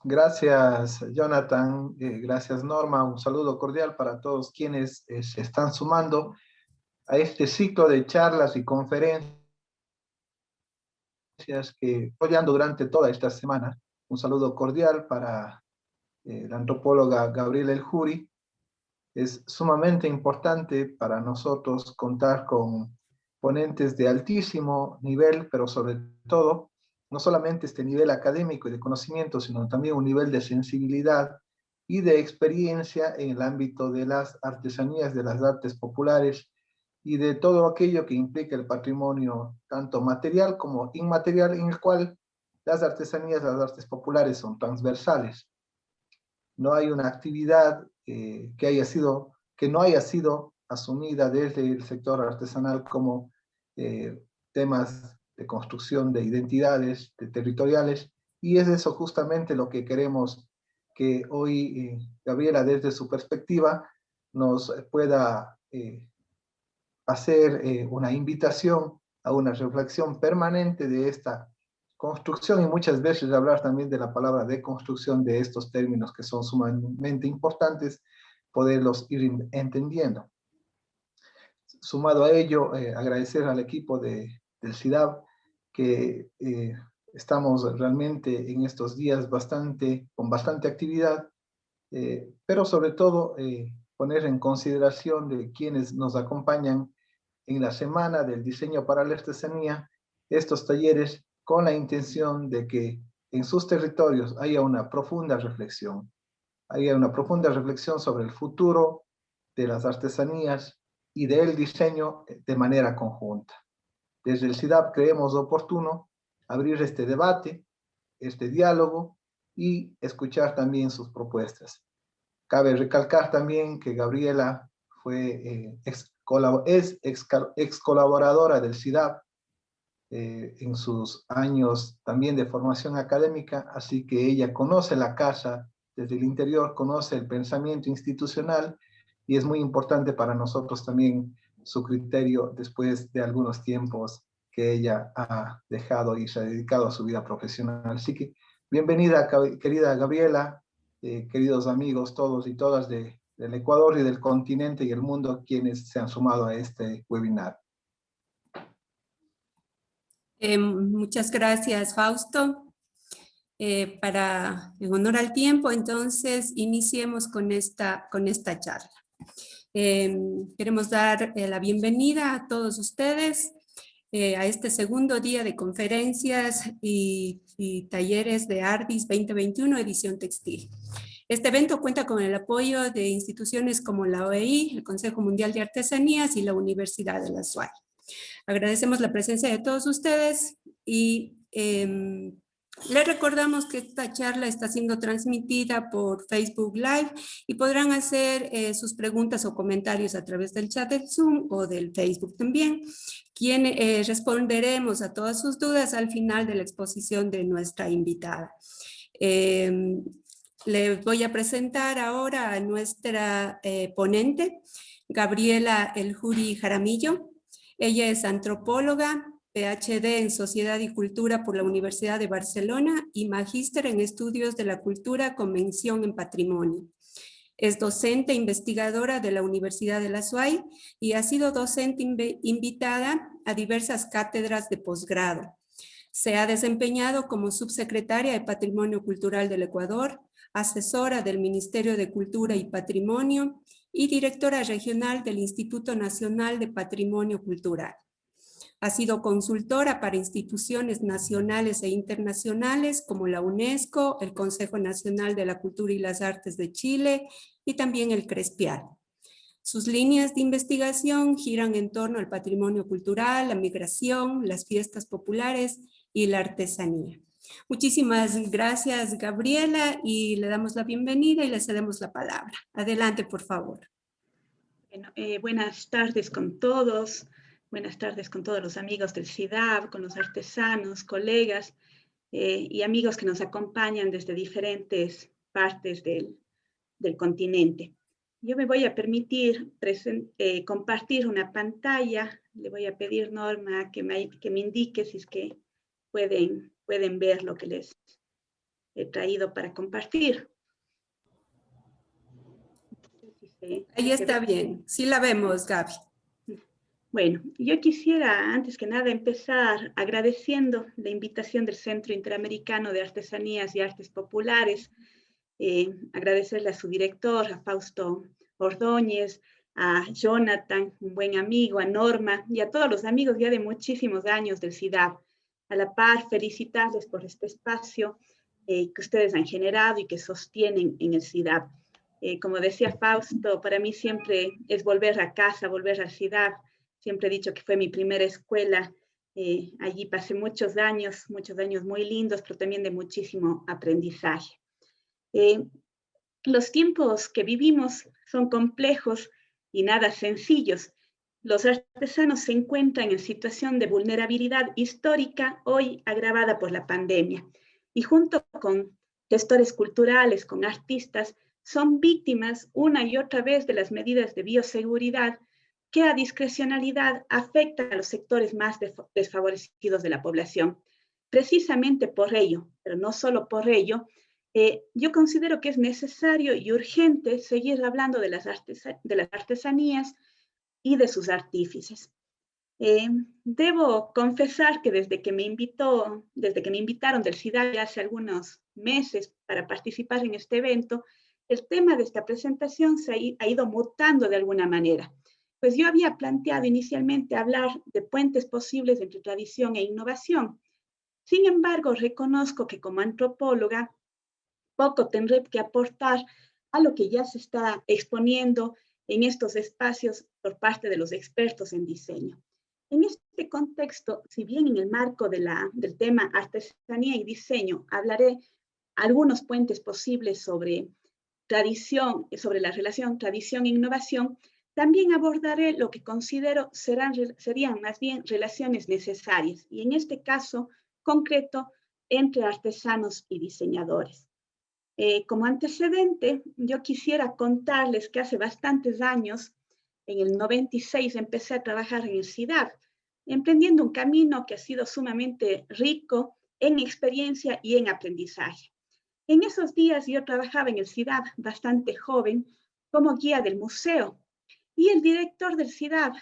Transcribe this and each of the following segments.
Gracias, Jonathan. Gracias, Norma. Un saludo cordial para todos quienes se están sumando a este ciclo de charlas y conferencias que apoyando durante toda esta semana. Un saludo cordial para la antropóloga Gabriela El Juri. Es sumamente importante para nosotros contar con ponentes de altísimo nivel, pero sobre todo, no solamente este nivel académico y de conocimiento, sino también un nivel de sensibilidad y de experiencia en el ámbito de las artesanías, de las artes populares y de todo aquello que implica el patrimonio, tanto material como inmaterial, en el cual las artesanías, las artes populares son transversales. No hay una actividad que no haya sido asumida desde el sector artesanal como temas de construcción de identidades de territoriales, y es eso justamente lo que queremos que hoy Gabriela, desde su perspectiva, nos pueda hacer una invitación a una reflexión permanente de esta construcción, y muchas veces hablar también de la palabra deconstrucción de estos términos que son sumamente importantes, poderlos ir entendiendo. Sumado a ello, agradecer al equipo del CIDAB que estamos realmente en estos días con bastante actividad, pero sobre todo poner en consideración de quienes nos acompañan en la Semana del Diseño para la Artesanía estos talleres con la intención de que en sus territorios haya una profunda reflexión sobre el futuro de las artesanías y del diseño de manera conjunta. Desde el CIDAB creemos oportuno abrir este debate, este diálogo y escuchar también sus propuestas. Cabe recalcar también que Gabriela es ex colaboradora del CIDAB en sus años también de formación académica, así que ella conoce la casa desde el interior, conoce el pensamiento institucional, y es muy importante para nosotros también su criterio después de algunos tiempos que ella ha dejado y se ha dedicado a su vida profesional. Así que bienvenida, querida Gabriela, queridos amigos todos y todas del Ecuador y del continente y el mundo quienes se han sumado a este webinar. Muchas gracias, Fausto. En honor al tiempo, entonces, iniciemos con esta charla. Queremos dar la bienvenida a todos ustedes a este segundo día de conferencias y talleres de Ardis 2021, edición textil. Este evento cuenta con el apoyo de instituciones como la OEI, el Consejo Mundial de Artesanías y la Universidad de la SUAY. Agradecemos la presencia de todos ustedes y les recordamos que esta charla está siendo transmitida por Facebook Live y podrán hacer sus preguntas o comentarios a través del chat del Zoom o del Facebook también. Responderemos a todas sus dudas al final de la exposición de nuestra invitada. Les voy a presentar ahora a nuestra ponente, Gabriela El Juri Jaramillo. Ella es antropóloga, PhD en Sociedad y Cultura por la Universidad de Barcelona y magíster en Estudios de la Cultura con mención en Patrimonio. Es docente investigadora de la Universidad de la SUAY y ha sido docente invitada a diversas cátedras de posgrado. Se ha desempeñado como subsecretaria de Patrimonio Cultural del Ecuador, asesora del Ministerio de Cultura y Patrimonio y directora regional del Instituto Nacional de Patrimonio Cultural. Ha sido consultora para instituciones nacionales e internacionales como la UNESCO, el Consejo Nacional de la Cultura y las Artes de Chile y también el CRESPIAL. Sus líneas de investigación giran en torno al patrimonio cultural, la migración, las fiestas populares y la artesanía. Muchísimas gracias, Gabriela, y le damos la bienvenida y le cedemos la palabra. Adelante, por favor. Bueno, buenas tardes con todos. Buenas tardes con todos los amigos del CIDAB, con los artesanos, colegas y amigos que nos acompañan desde diferentes partes del continente. Yo me voy a permitir compartir una pantalla. Le voy a pedir, Norma, que me indique si es que pueden ver lo que les he traído para compartir. Ahí está bien, sí la vemos, Gaby. Bueno, yo quisiera antes que nada empezar agradeciendo la invitación del Centro Interamericano de Artesanías y Artes Populares, agradecerle a su director, a Fausto Ordóñez, a Jonathan, un buen amigo, a Norma y a todos los amigos ya de muchísimos años del CIDAB. A la par, felicitarles por este espacio que ustedes han generado y que sostienen en el CIDAB. Como decía Fausto, para mí siempre es volver a casa, volver al CIDAB. Siempre he dicho que fue mi primera escuela. Allí pasé muchos años muy lindos, pero también de muchísimo aprendizaje. Los tiempos que vivimos son complejos y nada sencillos. Los artesanos se encuentran en situación de vulnerabilidad histórica, hoy agravada por la pandemia. Y junto con gestores culturales, con artistas, son víctimas una y otra vez de las medidas de bioseguridad que a discrecionalidad afectan a los sectores más desfavorecidos de la población. Precisamente por ello, pero no solo por ello, yo considero que es necesario y urgente seguir hablando de las artesanías y de sus artífices. Debo confesar que desde que me invitaron del CIDAB hace algunos meses para participar en este evento, el tema de esta presentación ha ido mutando de alguna manera. Pues yo había planteado inicialmente hablar de puentes posibles entre tradición e innovación. Sin embargo, reconozco que como antropóloga, poco tendré que aportar a lo que ya se está exponiendo en estos espacios por parte de los expertos en diseño. En este contexto, si bien en el marco del tema artesanía y diseño hablaré algunos puentes posibles sobre tradición, sobre la relación tradición e innovación, también abordaré lo que considero serían más bien relaciones necesarias, y en este caso concreto entre artesanos y diseñadores. Como antecedente, yo quisiera contarles que hace bastantes años, en el 96, empecé a trabajar en el CIDAB, emprendiendo un camino que ha sido sumamente rico en experiencia y en aprendizaje. En esos días yo trabajaba en el CIDAB bastante joven como guía del museo, y el director del CIDAB,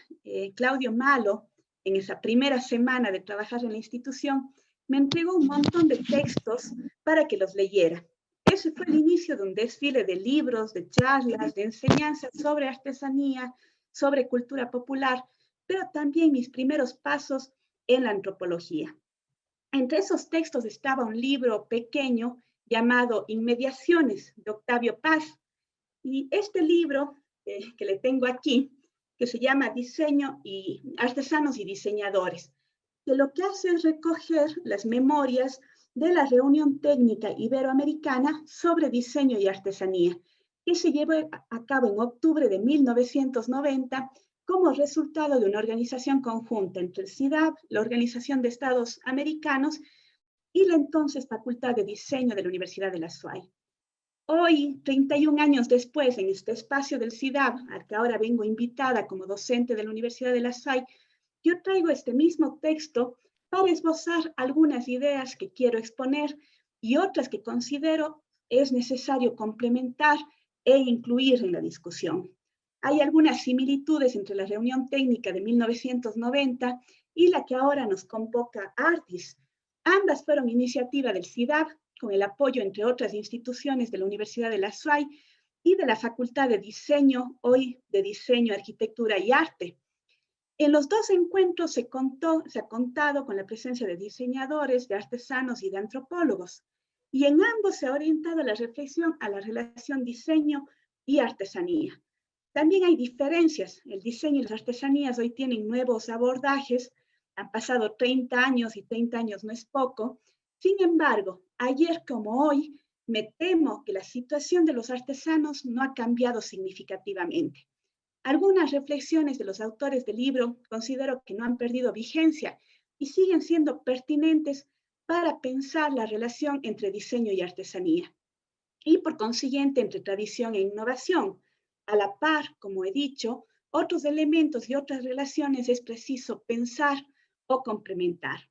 Claudio Malo, en esa primera semana de trabajar en la institución, me entregó un montón de textos para que los leyera. Ese fue el inicio de un desfile de libros, de charlas, de enseñanzas sobre artesanía, sobre cultura popular, pero también mis primeros pasos en la antropología. Entre esos textos estaba un libro pequeño llamado Inmediaciones, de Octavio Paz. Y este libro que le tengo aquí, que se llama Diseño y Artesanos y Diseñadores, que lo que hace es recoger las memorias de la reunión técnica iberoamericana sobre diseño y artesanía, que se llevó a cabo en octubre de 1990 como resultado de una organización conjunta entre el CIDAB, la Organización de Estados Americanos y la entonces Facultad de Diseño de la Universidad de La SUAY. Hoy, 31 años después, en este espacio del CIDAB, al que ahora vengo invitada como docente de la Universidad de La SUAY, yo traigo este mismo texto para esbozar algunas ideas que quiero exponer y otras que considero es necesario complementar e incluir en la discusión. Hay algunas similitudes entre la reunión técnica de 1990 y la que ahora nos convoca Artis. Ambas fueron iniciativa del CIDAB, con el apoyo, entre otras instituciones, de la Universidad de La SUAY y de la Facultad de Diseño, hoy de Diseño, Arquitectura y Arte. En los dos encuentros se ha contado con la presencia de diseñadores, de artesanos y de antropólogos, y en ambos se ha orientado la reflexión a la relación diseño y artesanía. También hay diferencias. El diseño y las artesanías hoy tienen nuevos abordajes, han pasado 30 años y 30 años no es poco. Sin embargo, ayer como hoy, me temo que la situación de los artesanos no ha cambiado significativamente. Algunas reflexiones de los autores del libro considero que no han perdido vigencia y siguen siendo pertinentes para pensar la relación entre diseño y artesanía, y por consiguiente entre tradición e innovación. A la par, como he dicho, otros elementos y otras relaciones es preciso pensar o complementar.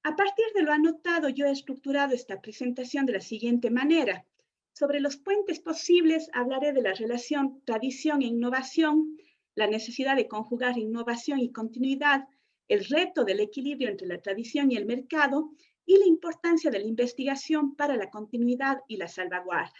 A partir de lo anotado, yo he estructurado esta presentación de la siguiente manera. Sobre los puentes posibles, hablaré de la relación tradición e innovación, la necesidad de conjugar innovación y continuidad, el reto del equilibrio entre la tradición y el mercado, y la importancia de la investigación para la continuidad y la salvaguarda.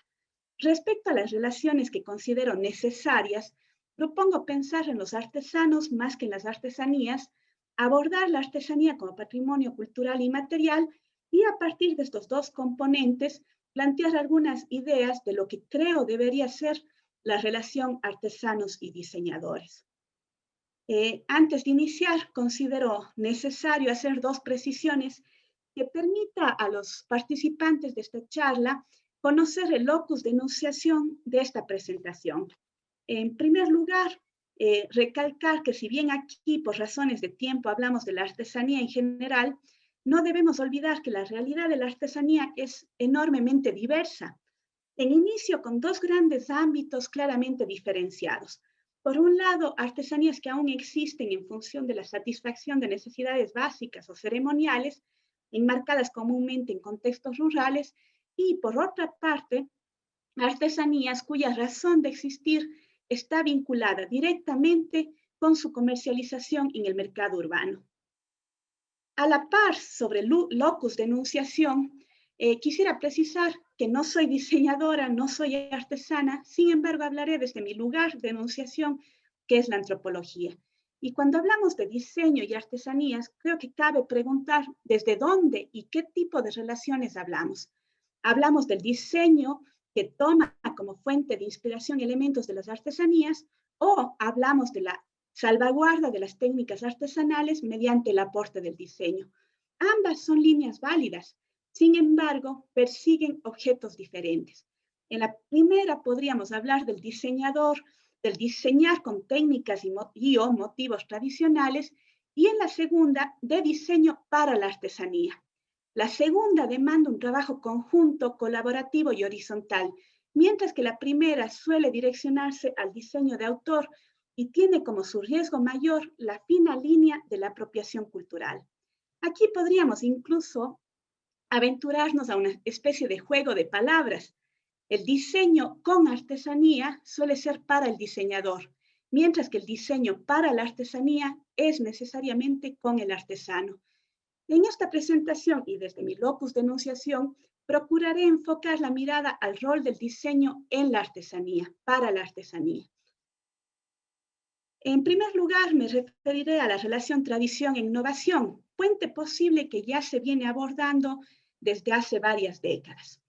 Respecto a las relaciones que considero necesarias, propongo pensar en los artesanos más que en las artesanías, abordar la artesanía como patrimonio cultural y material, y a partir de estos dos componentes, plantear algunas ideas de lo que creo debería ser la relación artesanos y diseñadores. Antes de iniciar, considero necesario hacer dos precisiones que permita a los participantes de esta charla conocer el locus de enunciación de esta presentación. En primer lugar, recalcar que si bien aquí por razones de tiempo hablamos de la artesanía en general, no debemos olvidar que la realidad de la artesanía es enormemente diversa. En inicio con dos grandes ámbitos claramente diferenciados. Por un lado, artesanías que aún existen en función de la satisfacción de necesidades básicas o ceremoniales, enmarcadas comúnmente en contextos rurales, y por otra parte, artesanías cuya razón de existir está vinculada directamente con su comercialización en el mercado urbano. A la par, sobre el locus de enunciación, quisiera precisar que no soy diseñadora, no soy artesana, sin embargo hablaré desde mi lugar de enunciación, que es la antropología. Y cuando hablamos de diseño y artesanías, creo que cabe preguntar desde dónde y qué tipo de relaciones hablamos. Hablamos del diseño que toma como fuente de inspiración elementos de las artesanías, o hablamos de la salvaguarda de las técnicas artesanales mediante el aporte del diseño. Ambas son líneas válidas, sin embargo, persiguen objetos diferentes. En la primera podríamos hablar del diseñador, del diseñar con técnicas y o motivos tradicionales, y en la segunda, de diseño para la artesanía. La segunda demanda un trabajo conjunto, colaborativo y horizontal, mientras que la primera suele direccionarse al diseño de autor y tiene como su riesgo mayor la fina línea de la apropiación cultural. Aquí podríamos incluso aventurarnos a una especie de juego de palabras. El diseño con artesanía suele ser para el diseñador, mientras que el diseño para la artesanía es necesariamente con el artesano. En esta presentación y desde mi locus de enunciación, procuraré enfocar la mirada al rol del diseño en la artesanía, para la artesanía. En primer lugar, me referiré a la relación tradición e innovación, puente posible que ya se viene abordando desde hace varias décadas.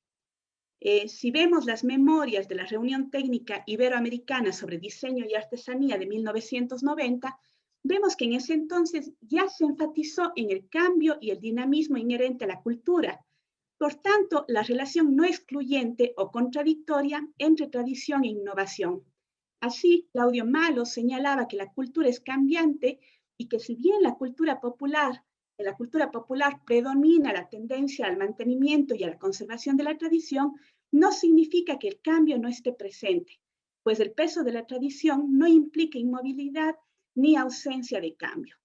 Si vemos las memorias de la Reunión Técnica Iberoamericana sobre Diseño y Artesanía de 1990, vemos que en ese entonces ya se enfatizó en el cambio y el dinamismo inherente a la cultura. Por tanto, la relación no excluyente o contradictoria entre tradición e innovación. Así, Claudio Malo señalaba que la cultura es cambiante y que si bien en la cultura popular predomina la tendencia al mantenimiento y a la conservación de la tradición, no significa que el cambio no esté presente, pues el peso de la tradición no implica inmovilidad ni ausencia de cambio.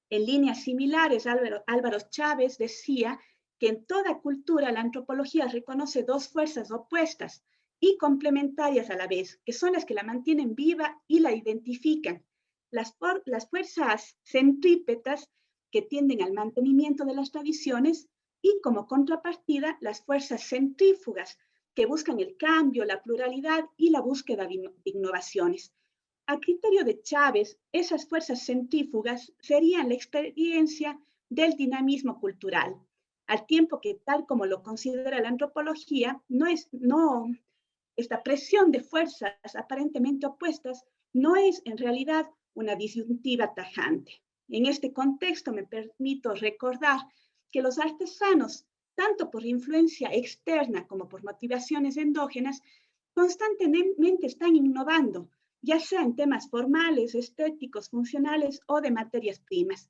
En líneas similares, Álvaro Chávez decía que en toda cultura la antropología reconoce dos fuerzas opuestas y complementarias a la vez, que son las que la mantienen viva y la identifican. Las fuerzas centrípetas, que tienden al mantenimiento de las tradiciones, y como contrapartida, las fuerzas centrífugas, que buscan el cambio, la pluralidad y la búsqueda de innovaciones. A criterio de Chávez, esas fuerzas centrífugas serían la experiencia del dinamismo cultural, al tiempo que, tal como lo considera la antropología, esta presión de fuerzas aparentemente opuestas no es en realidad una disyuntiva tajante. En este contexto me permito recordar que los artesanos, tanto por influencia externa como por motivaciones endógenas, constantemente están innovando, ya sea en temas formales, estéticos, funcionales o de materias primas.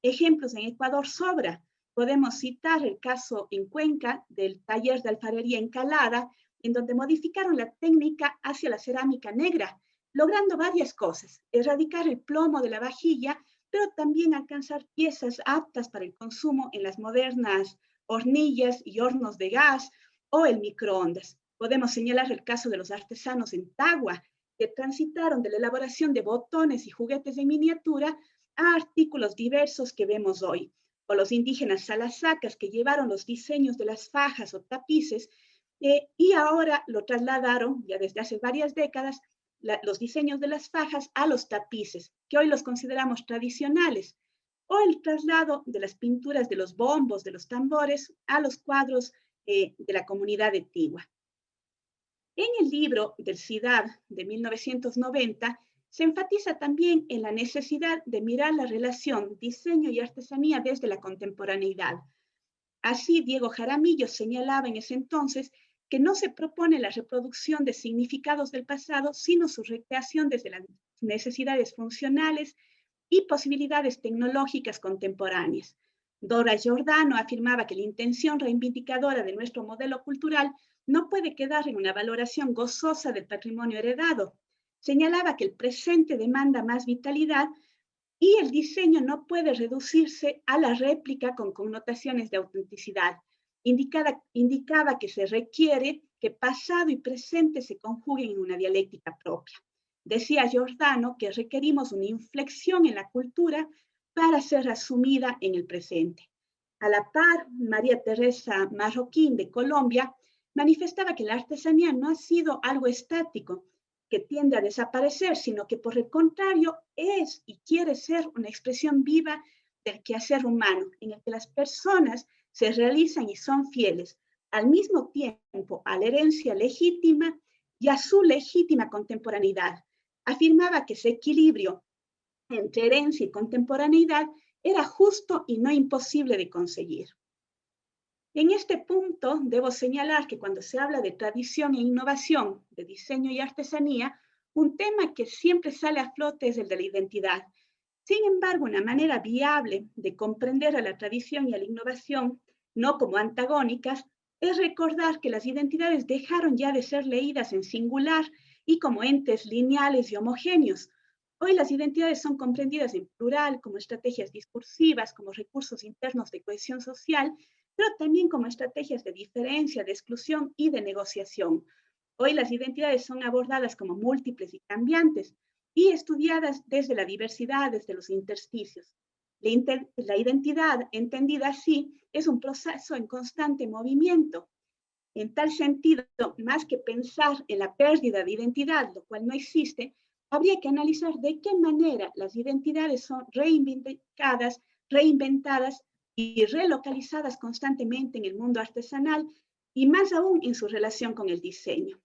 Ejemplos en Ecuador sobra. Podemos citar el caso en Cuenca del taller de alfarería Encalada, en donde modificaron la técnica hacia la cerámica negra, logrando varias cosas: erradicar el plomo de la vajilla pero también alcanzar piezas aptas para el consumo en las modernas hornillas y hornos de gas o el microondas. Podemos señalar el caso de los artesanos en Tagua, que transitaron de la elaboración de botones y juguetes en miniatura a artículos diversos que vemos hoy, o los indígenas salasacas que llevaron los diseños de las fajas o tapices y ahora lo trasladaron, ya desde hace varias décadas, los diseños de las fajas a los tapices, que hoy los consideramos tradicionales, o el traslado de las pinturas de los bombos, de los tambores, a los cuadros de la comunidad de Tigua. En el libro del CIDAD de 1990 se enfatiza también en la necesidad de mirar la relación diseño y artesanía desde la contemporaneidad. Así, Diego Jaramillo señalaba en ese entonces que no se propone la reproducción de significados del pasado, sino su recreación desde las necesidades funcionales y posibilidades tecnológicas contemporáneas. Dora Giordano afirmaba que la intención reivindicadora de nuestro modelo cultural no puede quedar en una valoración gozosa del patrimonio heredado. Señalaba que el presente demanda más vitalidad y el diseño no puede reducirse a la réplica con connotaciones de autenticidad. Indicaba que se requiere que pasado y presente se conjuguen en una dialéctica propia. Decía Giordano que requerimos una inflexión en la cultura para ser asumida en el presente. A la par, María Teresa Marroquín de Colombia manifestaba que la artesanía no ha sido algo estático, que tiende a desaparecer, sino que por el contrario es y quiere ser una expresión viva del quehacer humano, en el que las personas se realizan y son fieles al mismo tiempo a la herencia legítima y a su legítima contemporaneidad. Afirmaba que ese equilibrio entre herencia y contemporaneidad era justo y no imposible de conseguir. En este punto, debo señalar que cuando se habla de tradición e innovación, de diseño y artesanía, un tema que siempre sale a flote es el de la identidad. Sin embargo, una manera viable de comprender a la tradición y a la innovación, no como antagónicas, es recordar que las identidades dejaron ya de ser leídas en singular y como entes lineales y homogéneos. Hoy las identidades son comprendidas en plural, como estrategias discursivas, como recursos internos de cohesión social, pero también como estrategias de diferencia, de exclusión y de negociación. Hoy las identidades son abordadas como múltiples y cambiantes y estudiadas desde la diversidad, desde los intersticios. La identidad, entendida así, es un proceso en constante movimiento. En tal sentido, más que pensar en la pérdida de identidad, lo cual no existe, habría que analizar de qué manera las identidades son reivindicadas, reinventadas y relocalizadas constantemente en el mundo artesanal y más aún en su relación con el diseño.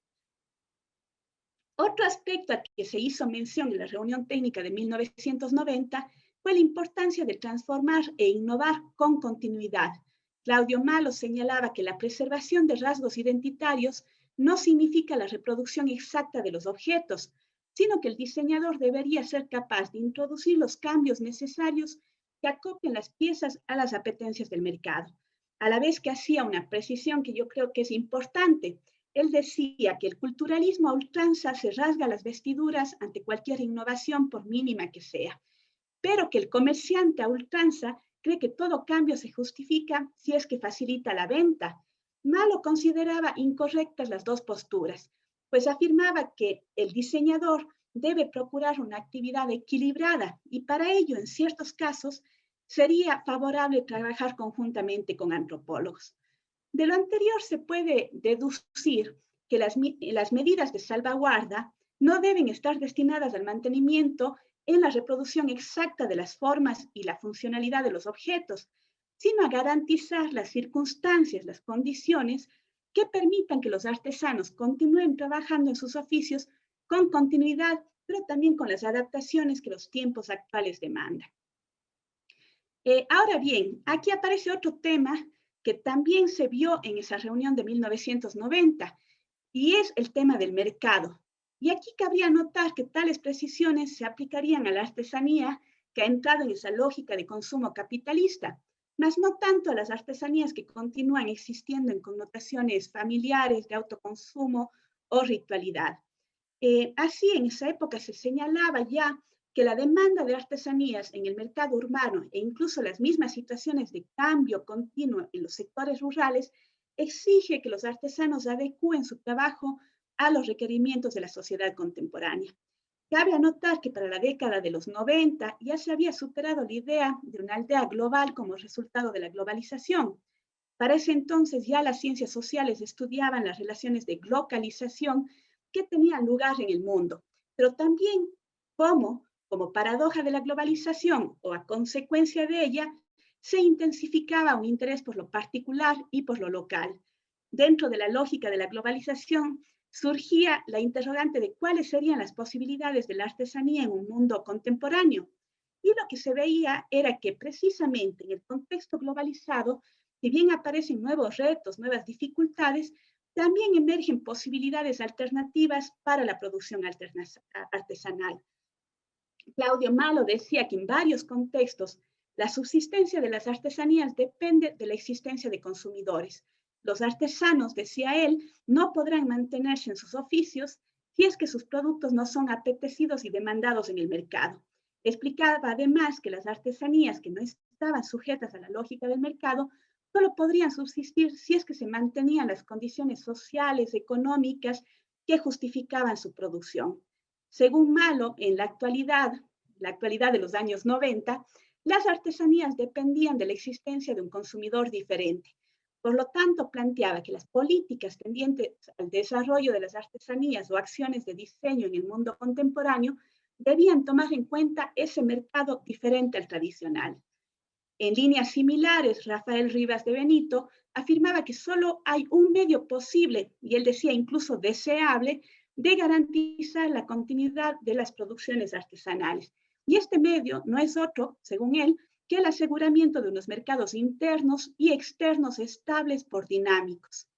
Otro aspecto al que se hizo mención en la reunión técnica de 1990 fue la importancia de transformar e innovar con continuidad. Claudio Malo señalaba que la preservación de rasgos identitarios no significa la reproducción exacta de los objetos, sino que el diseñador debería ser capaz de introducir los cambios necesarios que acoplen las piezas a las apetencias del mercado, a la vez que hacía una precisión que yo creo que es importante. Él decía que el culturalismo a ultranza se rasga las vestiduras ante cualquier innovación, por mínima que sea, pero que el comerciante a ultranza cree que todo cambio se justifica si es que facilita la venta. Malo consideraba incorrectas las dos posturas, pues afirmaba que el diseñador debe procurar una actividad equilibrada y para ello, en ciertos casos, sería favorable trabajar conjuntamente con antropólogos. De lo anterior se puede deducir que las medidas de salvaguarda no deben estar destinadas al mantenimiento en la reproducción exacta de las formas y la funcionalidad de los objetos, sino a garantizar las circunstancias, las condiciones que permitan que los artesanos continúen trabajando en sus oficios con continuidad, pero también con las adaptaciones que los tiempos actuales demandan. Ahora bien, aquí aparece otro tema que también se vio en esa reunión de 1990, y es el tema del mercado. Y aquí cabría notar que tales precisiones se aplicarían a la artesanía que ha entrado en esa lógica de consumo capitalista, mas no tanto a las artesanías que continúan existiendo en connotaciones familiares de autoconsumo o ritualidad. Así, en esa época se señalaba ya que la demanda de artesanías en el mercado urbano e incluso las mismas situaciones de cambio continuo en los sectores rurales exige que los artesanos adecúen su trabajo a los requerimientos de la sociedad contemporánea. Cabe anotar que para la década de los 90 ya se había superado la idea de una aldea global como resultado de la globalización. Para ese entonces ya las ciencias sociales estudiaban las relaciones de globalización que tenían lugar en el mundo, pero también como paradoja de la globalización o a consecuencia de ella, se intensificaba un interés por lo particular y por lo local. Dentro de la lógica de la globalización, surgía la interrogante de cuáles serían las posibilidades de la artesanía en un mundo contemporáneo. Y lo que se veía era que precisamente en el contexto globalizado, si bien aparecen nuevos retos, nuevas dificultades, también emergen posibilidades alternativas para la producción artesanal. Claudio Malo decía que en varios contextos la subsistencia de las artesanías depende de la existencia de consumidores. Los artesanos, decía él, no podrán mantenerse en sus oficios si es que sus productos no son apetecidos y demandados en el mercado. Explicaba además que las artesanías que no estaban sujetas a la lógica del mercado solo podrían subsistir si es que se mantenían las condiciones sociales, económicas que justificaban su producción. Según Malo, en la actualidad de los años 90, las artesanías dependían de la existencia de un consumidor diferente. Por lo tanto, planteaba que las políticas tendientes al desarrollo de las artesanías o acciones de diseño en el mundo contemporáneo debían tomar en cuenta ese mercado diferente al tradicional. En líneas similares, Rafael Rivas de Benito afirmaba que solo hay un medio posible, y él decía incluso deseable, de garantizar la continuidad de las producciones artesanales. Y este medio no es otro, según él, que el aseguramiento de unos mercados internos y externos estables por dinámicos.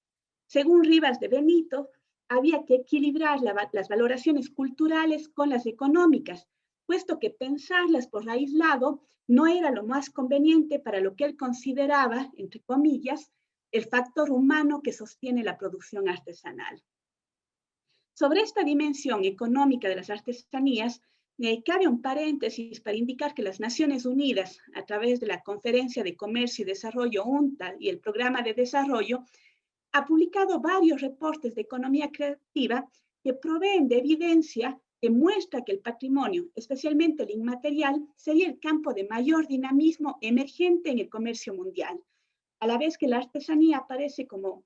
Según Rivas de Benito, había que equilibrar las valoraciones culturales con las económicas, puesto que pensarlas por aislado no era lo más conveniente para lo que él consideraba, entre comillas, el factor humano que sostiene la producción artesanal. Sobre esta dimensión económica de las artesanías, cabe un paréntesis para indicar que las Naciones Unidas, a través de la Conferencia de Comercio y Desarrollo UNCTAD y el Programa de Desarrollo, ha publicado varios reportes de economía creativa que proveen de evidencia que muestra que el patrimonio, especialmente el inmaterial, sería el campo de mayor dinamismo emergente en el comercio mundial, a la vez que la artesanía aparece como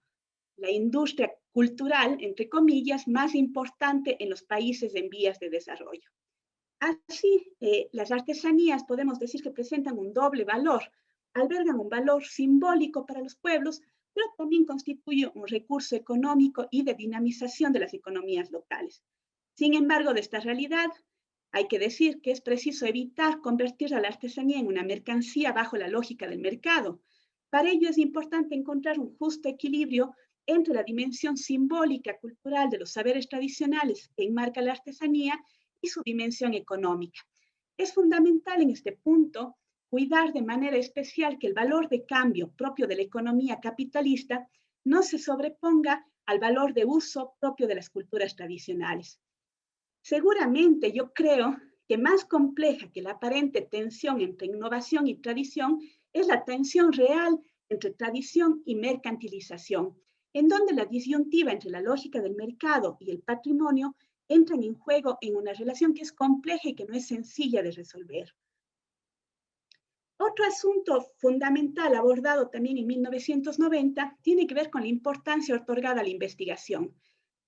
la industria cultural, entre comillas, más importante en los países en vías de desarrollo. Así, las artesanías podemos decir que presentan un doble valor, albergan un valor simbólico para los pueblos, pero también constituye un recurso económico y de dinamización de las economías locales. Sin embargo, de esta realidad, hay que decir que es preciso evitar convertir a la artesanía en una mercancía bajo la lógica del mercado. Para ello es importante encontrar un justo equilibrio entre la dimensión simbólica, cultural de los saberes tradicionales que enmarca la artesanía y su dimensión económica. Es fundamental en este punto cuidar de manera especial que el valor de cambio propio de la economía capitalista no se sobreponga al valor de uso propio de las culturas tradicionales. Seguramente yo creo que más compleja que la aparente tensión entre innovación y tradición es la tensión real entre tradición y mercantilización, en donde la disyuntiva entre la lógica del mercado y el patrimonio entran en juego en una relación que es compleja y que no es sencilla de resolver. Otro asunto fundamental abordado también en 1990 tiene que ver con la importancia otorgada a la investigación.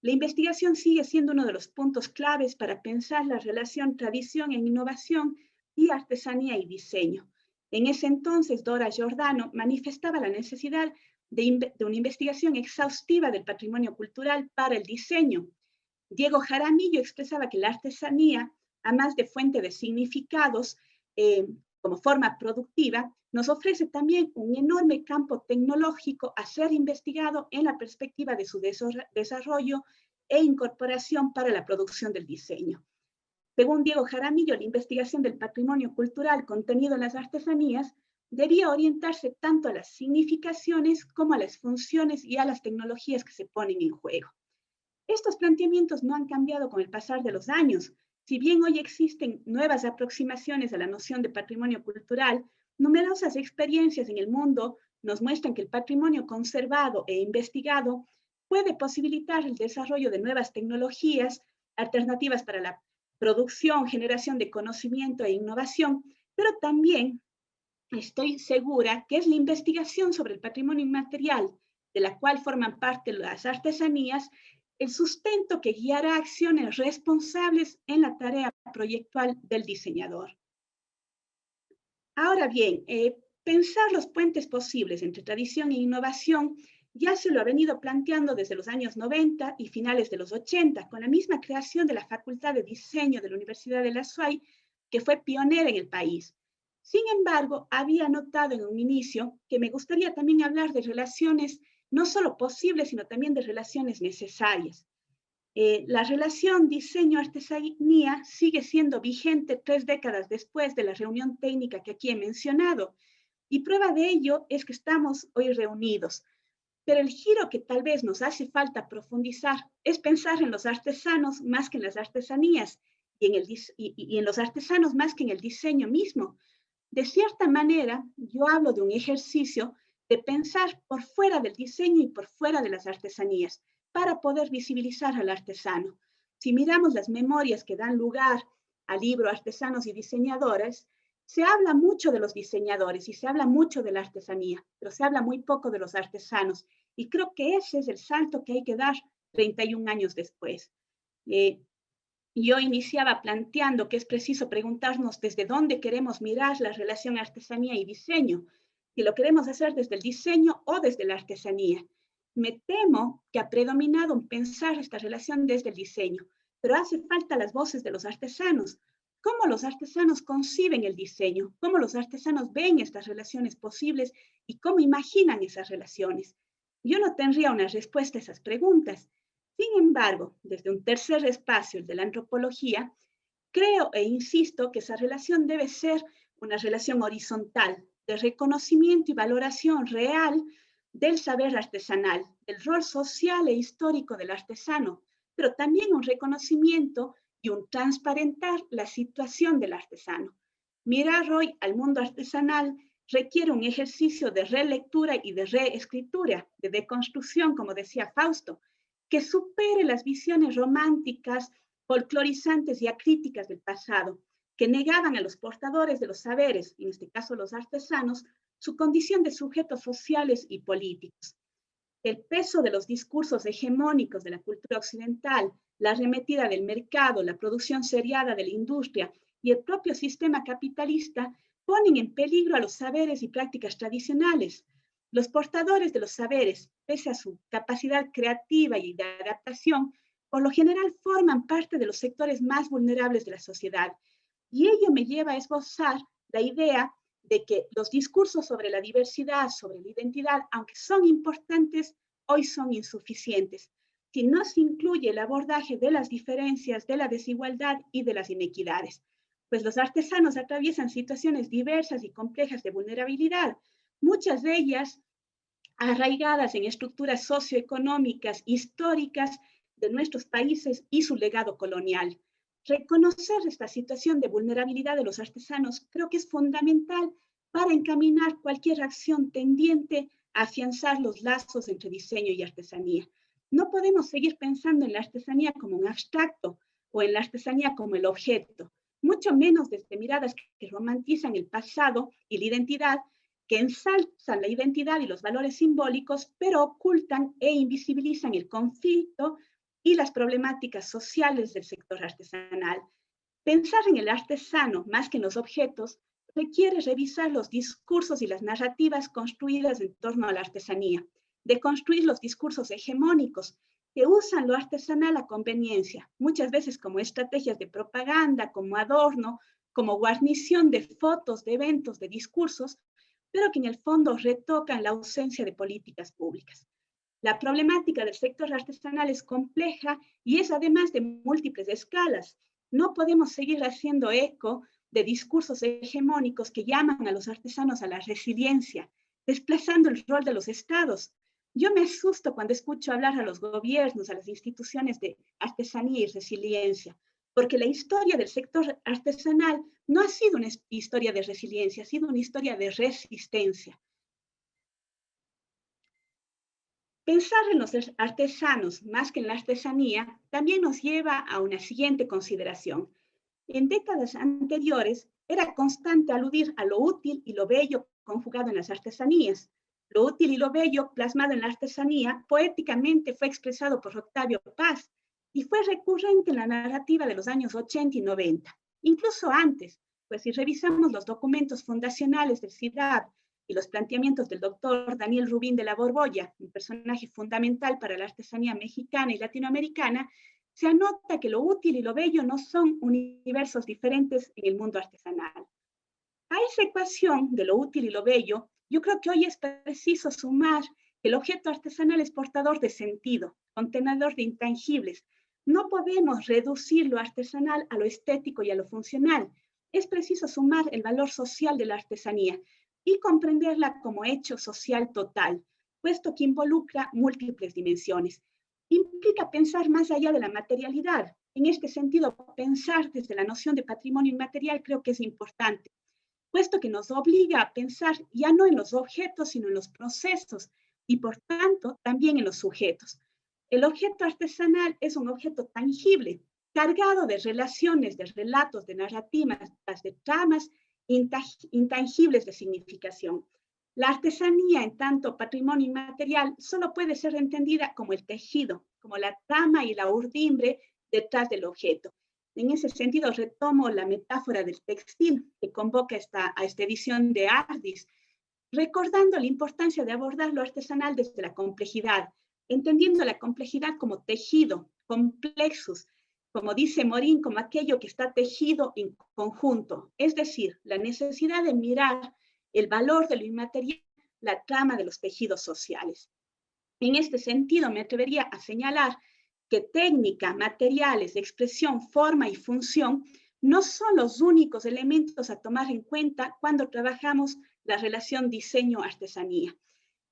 La investigación sigue siendo uno de los puntos claves para pensar la relación tradición e innovación y artesanía y diseño. En ese entonces, Dora Giordano manifestaba la necesidad de una investigación exhaustiva del patrimonio cultural para el diseño. Diego Jaramillo expresaba que la artesanía, además de fuente de significados como forma productiva, nos ofrece también un enorme campo tecnológico a ser investigado en la perspectiva de su desarrollo e incorporación para la producción del diseño. Según Diego Jaramillo, la investigación del patrimonio cultural contenido en las artesanías debía orientarse tanto a las significaciones como a las funciones y a las tecnologías que se ponen en juego. Estos planteamientos no han cambiado con el pasar de los años. Si bien hoy existen nuevas aproximaciones a la noción de patrimonio cultural, numerosas experiencias en el mundo nos muestran que el patrimonio conservado e investigado puede posibilitar el desarrollo de nuevas tecnologías, alternativas para la producción, generación de conocimiento e innovación, pero también estoy segura que es la investigación sobre el patrimonio inmaterial, de la cual forman parte las artesanías, el sustento que guiará acciones responsables en la tarea proyectual del diseñador. Ahora bien, pensar los puentes posibles entre tradición e innovación ya se lo ha venido planteando desde los años 90 y finales de los 80, con la misma creación de la Facultad de Diseño de la Universidad de la SUAY, que fue pionera en el país. Sin embargo, había notado en un inicio que me gustaría también hablar de relaciones no solo posibles, sino también de relaciones necesarias. La relación diseño-artesanía sigue siendo vigente 3 décadas después de la reunión técnica que aquí he mencionado, y prueba de ello es que estamos hoy reunidos. Pero el giro que tal vez nos hace falta profundizar es pensar en los artesanos más que en las artesanías y en los artesanos más que en el diseño mismo. De cierta manera, yo hablo de un ejercicio de pensar por fuera del diseño y por fuera de las artesanías para poder visibilizar al artesano. Si miramos las memorias que dan lugar al libro Artesanos y Diseñadores, se habla mucho de los diseñadores y se habla mucho de la artesanía, pero se habla muy poco de los artesanos. Y creo que ese es el salto que hay que dar 31 años después. Yo iniciaba planteando que es preciso preguntarnos desde dónde queremos mirar la relación artesanía y diseño, si lo queremos hacer desde el diseño o desde la artesanía. Me temo que ha predominado en pensar esta relación desde el diseño, pero hace falta las voces de los artesanos. ¿Cómo los artesanos conciben el diseño? ¿Cómo los artesanos ven estas relaciones posibles y cómo imaginan esas relaciones? Yo no tendría una respuesta a esas preguntas. Sin embargo, desde un tercer espacio, el de la antropología, creo e insisto que esa relación debe ser una relación horizontal, de reconocimiento y valoración real del saber artesanal, del rol social e histórico del artesano, pero también un reconocimiento y un transparentar la situación del artesano. Mirar hoy al mundo artesanal requiere un ejercicio de relectura y de reescritura, de deconstrucción, como decía Fausto, que supere las visiones románticas, folclorizantes y acríticas del pasado, que negaban a los portadores de los saberes, en este caso los artesanos, su condición de sujetos sociales y políticos. El peso de los discursos hegemónicos de la cultura occidental, la arremetida del mercado, la producción seriada de la industria y el propio sistema capitalista ponen en peligro a los saberes y prácticas tradicionales. Los portadores de los saberes, pese a su capacidad creativa y de adaptación, por lo general forman parte de los sectores más vulnerables de la sociedad. Y ello me lleva a esbozar la idea de que los discursos sobre la diversidad, sobre la identidad, aunque son importantes, hoy son insuficientes. Si no se incluye el abordaje de las diferencias, de la desigualdad y de las inequidades, pues los artesanos atraviesan situaciones diversas y complejas de vulnerabilidad, muchas de ellas arraigadas en estructuras socioeconómicas históricas de nuestros países y su legado colonial. Reconocer esta situación de vulnerabilidad de los artesanos creo que es fundamental para encaminar cualquier acción tendiente a afianzar los lazos entre diseño y artesanía. No podemos seguir pensando en la artesanía como un abstracto o en la artesanía como el objeto, mucho menos desde miradas que romantizan el pasado y la identidad, que ensalzan la identidad y los valores simbólicos, pero ocultan e invisibilizan el conflicto y las problemáticas sociales del sector artesanal. Pensar en el artesano más que en los objetos requiere revisar los discursos y las narrativas construidas en torno a la artesanía, de construir los discursos hegemónicos que usan lo artesanal a conveniencia, muchas veces como estrategias de propaganda, como adorno, como guarnición de fotos, de eventos, de discursos, pero que en el fondo retocan la ausencia de políticas públicas. La problemática del sector artesanal es compleja y es además de múltiples escalas. No podemos seguir haciendo eco de discursos hegemónicos que llaman a los artesanos a la resiliencia, desplazando el rol de los estados. Yo me asusto cuando escucho hablar a los gobiernos, a las instituciones de artesanía y resiliencia, porque la historia del sector artesanal no ha sido una historia de resiliencia, ha sido una historia de resistencia. Pensar en los artesanos más que en la artesanía también nos lleva a una siguiente consideración. En décadas anteriores era constante aludir a lo útil y lo bello conjugado en las artesanías. Lo útil y lo bello plasmado en la artesanía poéticamente fue expresado por Octavio Paz y fue recurrente en la narrativa de los años 80 y 90, incluso antes, pues si revisamos los documentos fundacionales del CIDAB y los planteamientos del doctor Daniel Rubín de la Borbolla, un personaje fundamental para la artesanía mexicana y latinoamericana, se anota que lo útil y lo bello no son universos diferentes en el mundo artesanal. A esa ecuación de lo útil y lo bello, yo creo que hoy es preciso sumar que el objeto artesanal es portador de sentido, contenedor de intangibles. No podemos reducir lo artesanal a lo estético y a lo funcional. Es preciso sumar el valor social de la artesanía y comprenderla como hecho social total, puesto que involucra múltiples dimensiones. Implica pensar más allá de la materialidad. En este sentido, pensar desde la noción de patrimonio inmaterial creo que es importante, puesto que nos obliga a pensar ya no en los objetos, sino en los procesos y, por tanto, también en los sujetos. El objeto artesanal es un objeto tangible, cargado de relaciones, de relatos, de narrativas, de tramas intangibles de significación. La artesanía, en tanto patrimonio inmaterial, solo puede ser entendida como el tejido, como la trama y la urdimbre detrás del objeto. En ese sentido, retomo la metáfora del textil que convoca a esta edición de Ardis, recordando la importancia de abordar lo artesanal desde la complejidad, entendiendo la complejidad como tejido, complexus, como dice Morín, como aquello que está tejido en conjunto, es decir, la necesidad de mirar el valor de lo inmaterial, la trama de los tejidos sociales. En este sentido, me atrevería a señalar que técnica, materiales, expresión, forma y función no son los únicos elementos a tomar en cuenta cuando trabajamos la relación diseño-artesanía.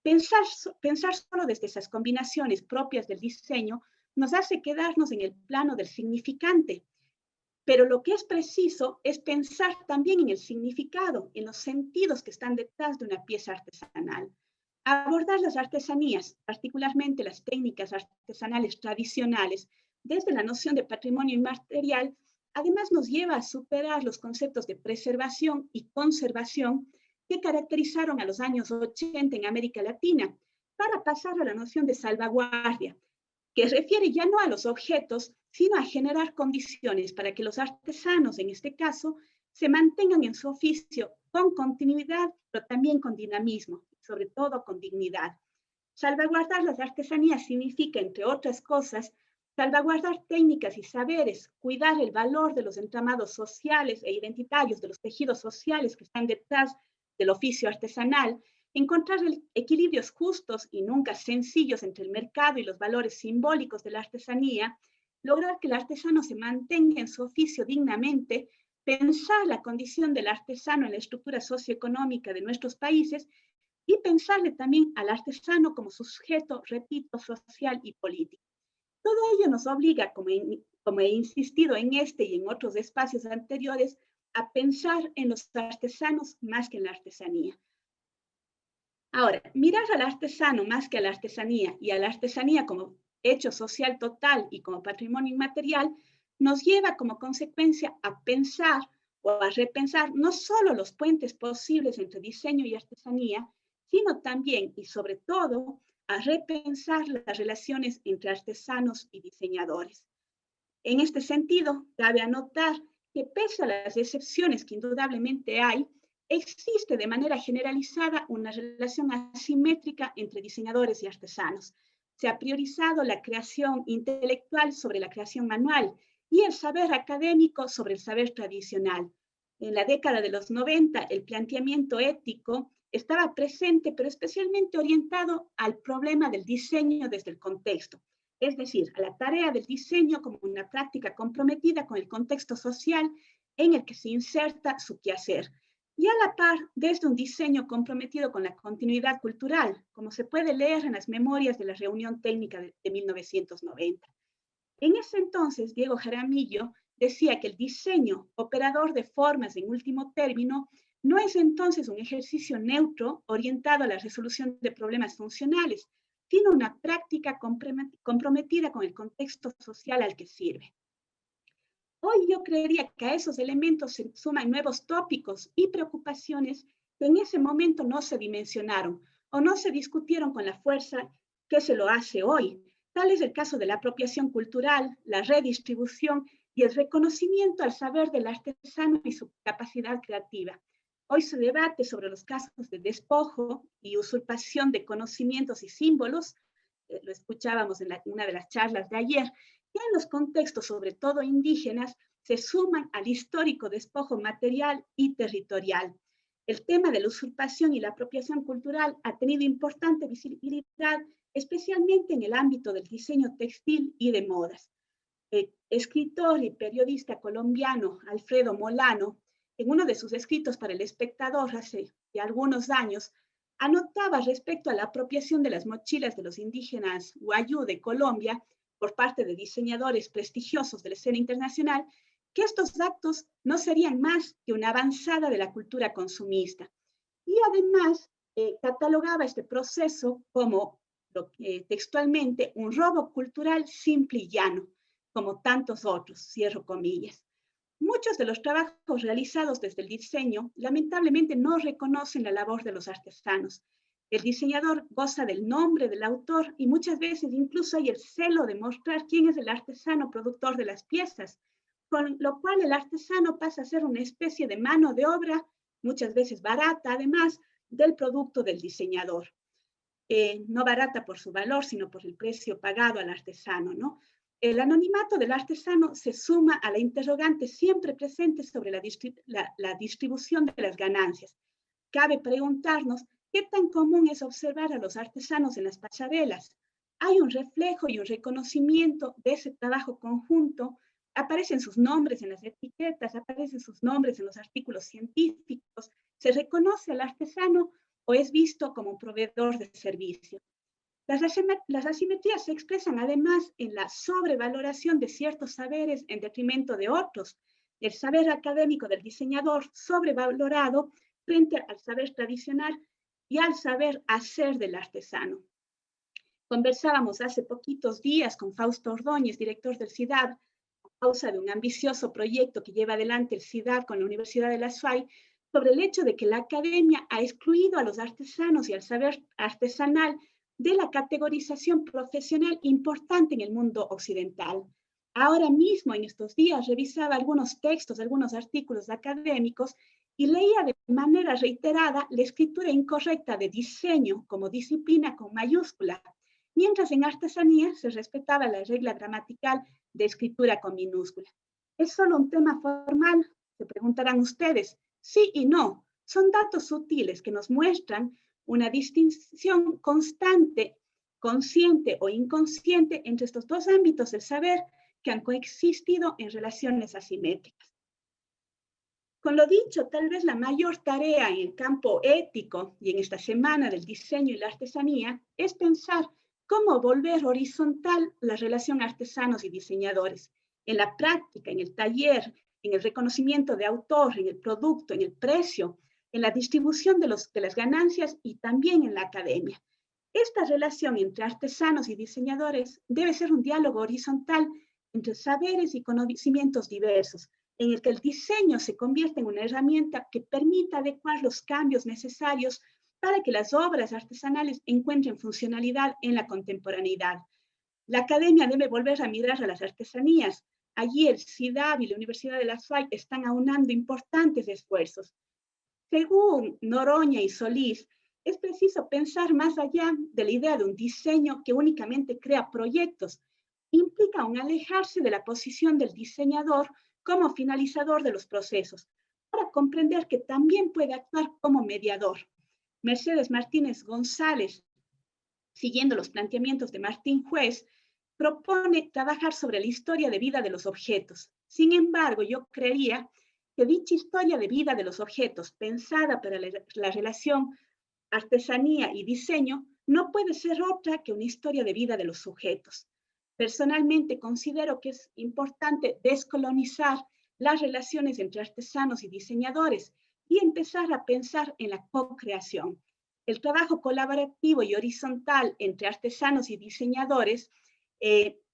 Pensar solo desde esas combinaciones propias del diseño nos hace quedarnos en el plano del significante, pero lo que es preciso es pensar también en el significado, en los sentidos que están detrás de una pieza artesanal. Abordar las artesanías, particularmente las técnicas artesanales tradicionales, desde la noción de patrimonio inmaterial, además nos lleva a superar los conceptos de preservación y conservación que caracterizaron a los años 80 en América Latina, para pasar a la noción de salvaguardia, que refiere ya no a los objetos, sino a generar condiciones para que los artesanos, en este caso, se mantengan en su oficio con continuidad, pero también con dinamismo, sobre todo con dignidad. Salvaguardar las artesanías significa, entre otras cosas, salvaguardar técnicas y saberes, cuidar el valor de los entramados sociales e identitarios, de los tejidos sociales que están detrás del oficio artesanal, encontrar equilibrios justos y nunca sencillos entre el mercado y los valores simbólicos de la artesanía, lograr que el artesano se mantenga en su oficio dignamente, pensar la condición del artesano en la estructura socioeconómica de nuestros países y pensarle también al artesano como sujeto, repito, social y político. Todo ello nos obliga, como he insistido en este y en otros espacios anteriores, a pensar en los artesanos más que en la artesanía. Ahora, mirar al artesano más que a la artesanía y a la artesanía como hecho social total y como patrimonio inmaterial nos lleva como consecuencia a pensar o a repensar no solo los puentes posibles entre diseño y artesanía, sino también y sobre todo a repensar las relaciones entre artesanos y diseñadores. En este sentido, cabe anotar que pese a las excepciones que indudablemente hay, existe de manera generalizada una relación asimétrica entre diseñadores y artesanos. Se ha priorizado la creación intelectual sobre la creación manual y el saber académico sobre el saber tradicional. En la década de los 90, el planteamiento ético estaba presente, pero especialmente orientado al problema del diseño desde el contexto, es decir, a la tarea del diseño como una práctica comprometida con el contexto social en el que se inserta su quehacer, y a la par desde un diseño comprometido con la continuidad cultural, como se puede leer en las memorias de la reunión técnica de 1990. En ese entonces, Diego Jaramillo decía que el diseño, operador de formas en último término, no es entonces un ejercicio neutro orientado a la resolución de problemas funcionales, sino una práctica comprometida con el contexto social al que sirve. Hoy yo creería que a esos elementos se suman nuevos tópicos y preocupaciones que en ese momento no se dimensionaron o no se discutieron con la fuerza que se lo hace hoy. Tal es el caso de la apropiación cultural, la redistribución y el reconocimiento al saber del artesano y su capacidad creativa. Hoy se debate sobre los casos de despojo y usurpación de conocimientos y símbolos, lo escuchábamos en una de las charlas de ayer, que en los contextos, sobre todo indígenas, se suman al histórico despojo material y territorial. El tema de la usurpación y la apropiación cultural ha tenido importante visibilidad, especialmente en el ámbito del diseño textil y de modas. El escritor y periodista colombiano Alfredo Molano, en uno de sus escritos para El Espectador hace ya algunos años, anotaba respecto a la apropiación de las mochilas de los indígenas Wayuu de Colombia por parte de diseñadores prestigiosos de la escena internacional, que estos actos no serían más que una avanzada de la cultura consumista. Y además catalogaba este proceso como textualmente un robo cultural simple y llano, como tantos otros, cierro comillas. Muchos de los trabajos realizados desde el diseño lamentablemente no reconocen la labor de los artesanos. El diseñador goza del nombre del autor y muchas veces incluso hay el celo de mostrar quién es el artesano productor de las piezas, con lo cual el artesano pasa a ser una especie de mano de obra, muchas veces barata además, del producto del diseñador. No barata por su valor, sino por el precio pagado al artesano, ¿no? El anonimato del artesano se suma a la interrogante siempre presente sobre la distribución de las ganancias. Cabe preguntarnos qué tan común es observar a los artesanos en las pasarelas. Hay un reflejo y un reconocimiento de ese trabajo conjunto. Aparecen sus nombres en las etiquetas, aparecen sus nombres en los artículos científicos. Se reconoce al artesano o es visto como un proveedor de servicio. Las asimetrías se expresan además en la sobrevaloración de ciertos saberes en detrimento de otros. El saber académico del diseñador sobrevalorado frente al saber tradicional y al saber hacer del artesano. Conversábamos hace poquitos días con Fausto Ordóñez, director del CIDAD, a causa de un ambicioso proyecto que lleva adelante el CIDAD con la Universidad de la SUAY, sobre el hecho de que la academia ha excluido a los artesanos y al saber artesanal de la categorización profesional importante en el mundo occidental. Ahora mismo, en estos días, revisaba algunos textos, algunos artículos académicos y leía de manera reiterada la escritura incorrecta de diseño como disciplina con mayúscula, mientras en artesanía se respetaba la regla gramatical de escritura con minúscula. ¿Es solo un tema formal? Se preguntarán ustedes. Sí y no. Son datos sutiles que nos muestran una distinción constante, consciente o inconsciente entre estos dos ámbitos del saber que han coexistido en relaciones asimétricas. Con lo dicho, tal vez la mayor tarea en el campo ético y en esta semana del diseño y la artesanía es pensar cómo volver horizontal la relación artesanos y diseñadores. En la práctica, en el taller, en el reconocimiento de autor, en el producto, en el precio, en la distribución de las ganancias y también en la academia. Esta relación entre artesanos y diseñadores debe ser un diálogo horizontal entre saberes y conocimientos diversos, en el que el diseño se convierte en una herramienta que permita adecuar los cambios necesarios para que las obras artesanales encuentren funcionalidad en la contemporaneidad. La academia debe volver a mirar a las artesanías. Allí el CIDAB y la Universidad de la SUAY están aunando importantes esfuerzos. Según Noroña y Solís, es preciso pensar más allá de la idea de un diseño que únicamente crea proyectos. Implica un alejarse de la posición del diseñador como finalizador de los procesos, para comprender que también puede actuar como mediador. Mercedes Martínez González, siguiendo los planteamientos de Martín Juez, propone trabajar sobre la historia de vida de los objetos. Sin embargo, yo creería que dicha historia de vida de los objetos, pensada para la relación artesanía y diseño, no puede ser otra que una historia de vida de los sujetos. Personalmente considero que es importante descolonizar las relaciones entre artesanos y diseñadores y empezar a pensar en la co-creación. El trabajo colaborativo y horizontal entre artesanos y diseñadores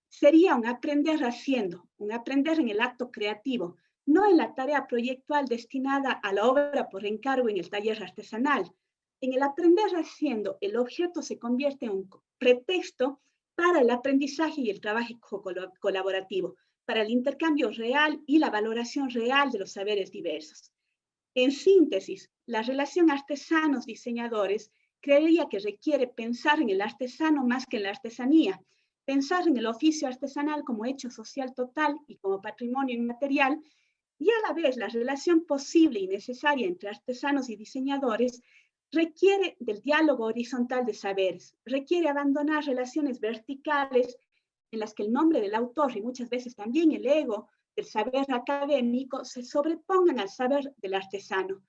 sería un aprender haciendo, un aprender en el acto creativo, no en la tarea proyectual destinada a la obra por encargo en el taller artesanal. En el aprender haciendo, el objeto se convierte en un pretexto para el aprendizaje y el trabajo colaborativo, para el intercambio real y la valoración real de los saberes diversos. En síntesis, la relación artesanos-diseñadores creería que requiere pensar en el artesano más que en la artesanía, pensar en el oficio artesanal como hecho social total y como patrimonio inmaterial, y a la vez la relación posible y necesaria entre artesanos y diseñadores requiere del diálogo horizontal de saberes, requiere abandonar relaciones verticales en las que el nombre del autor y muchas veces también el ego del saber académico se sobrepongan al saber del artesano.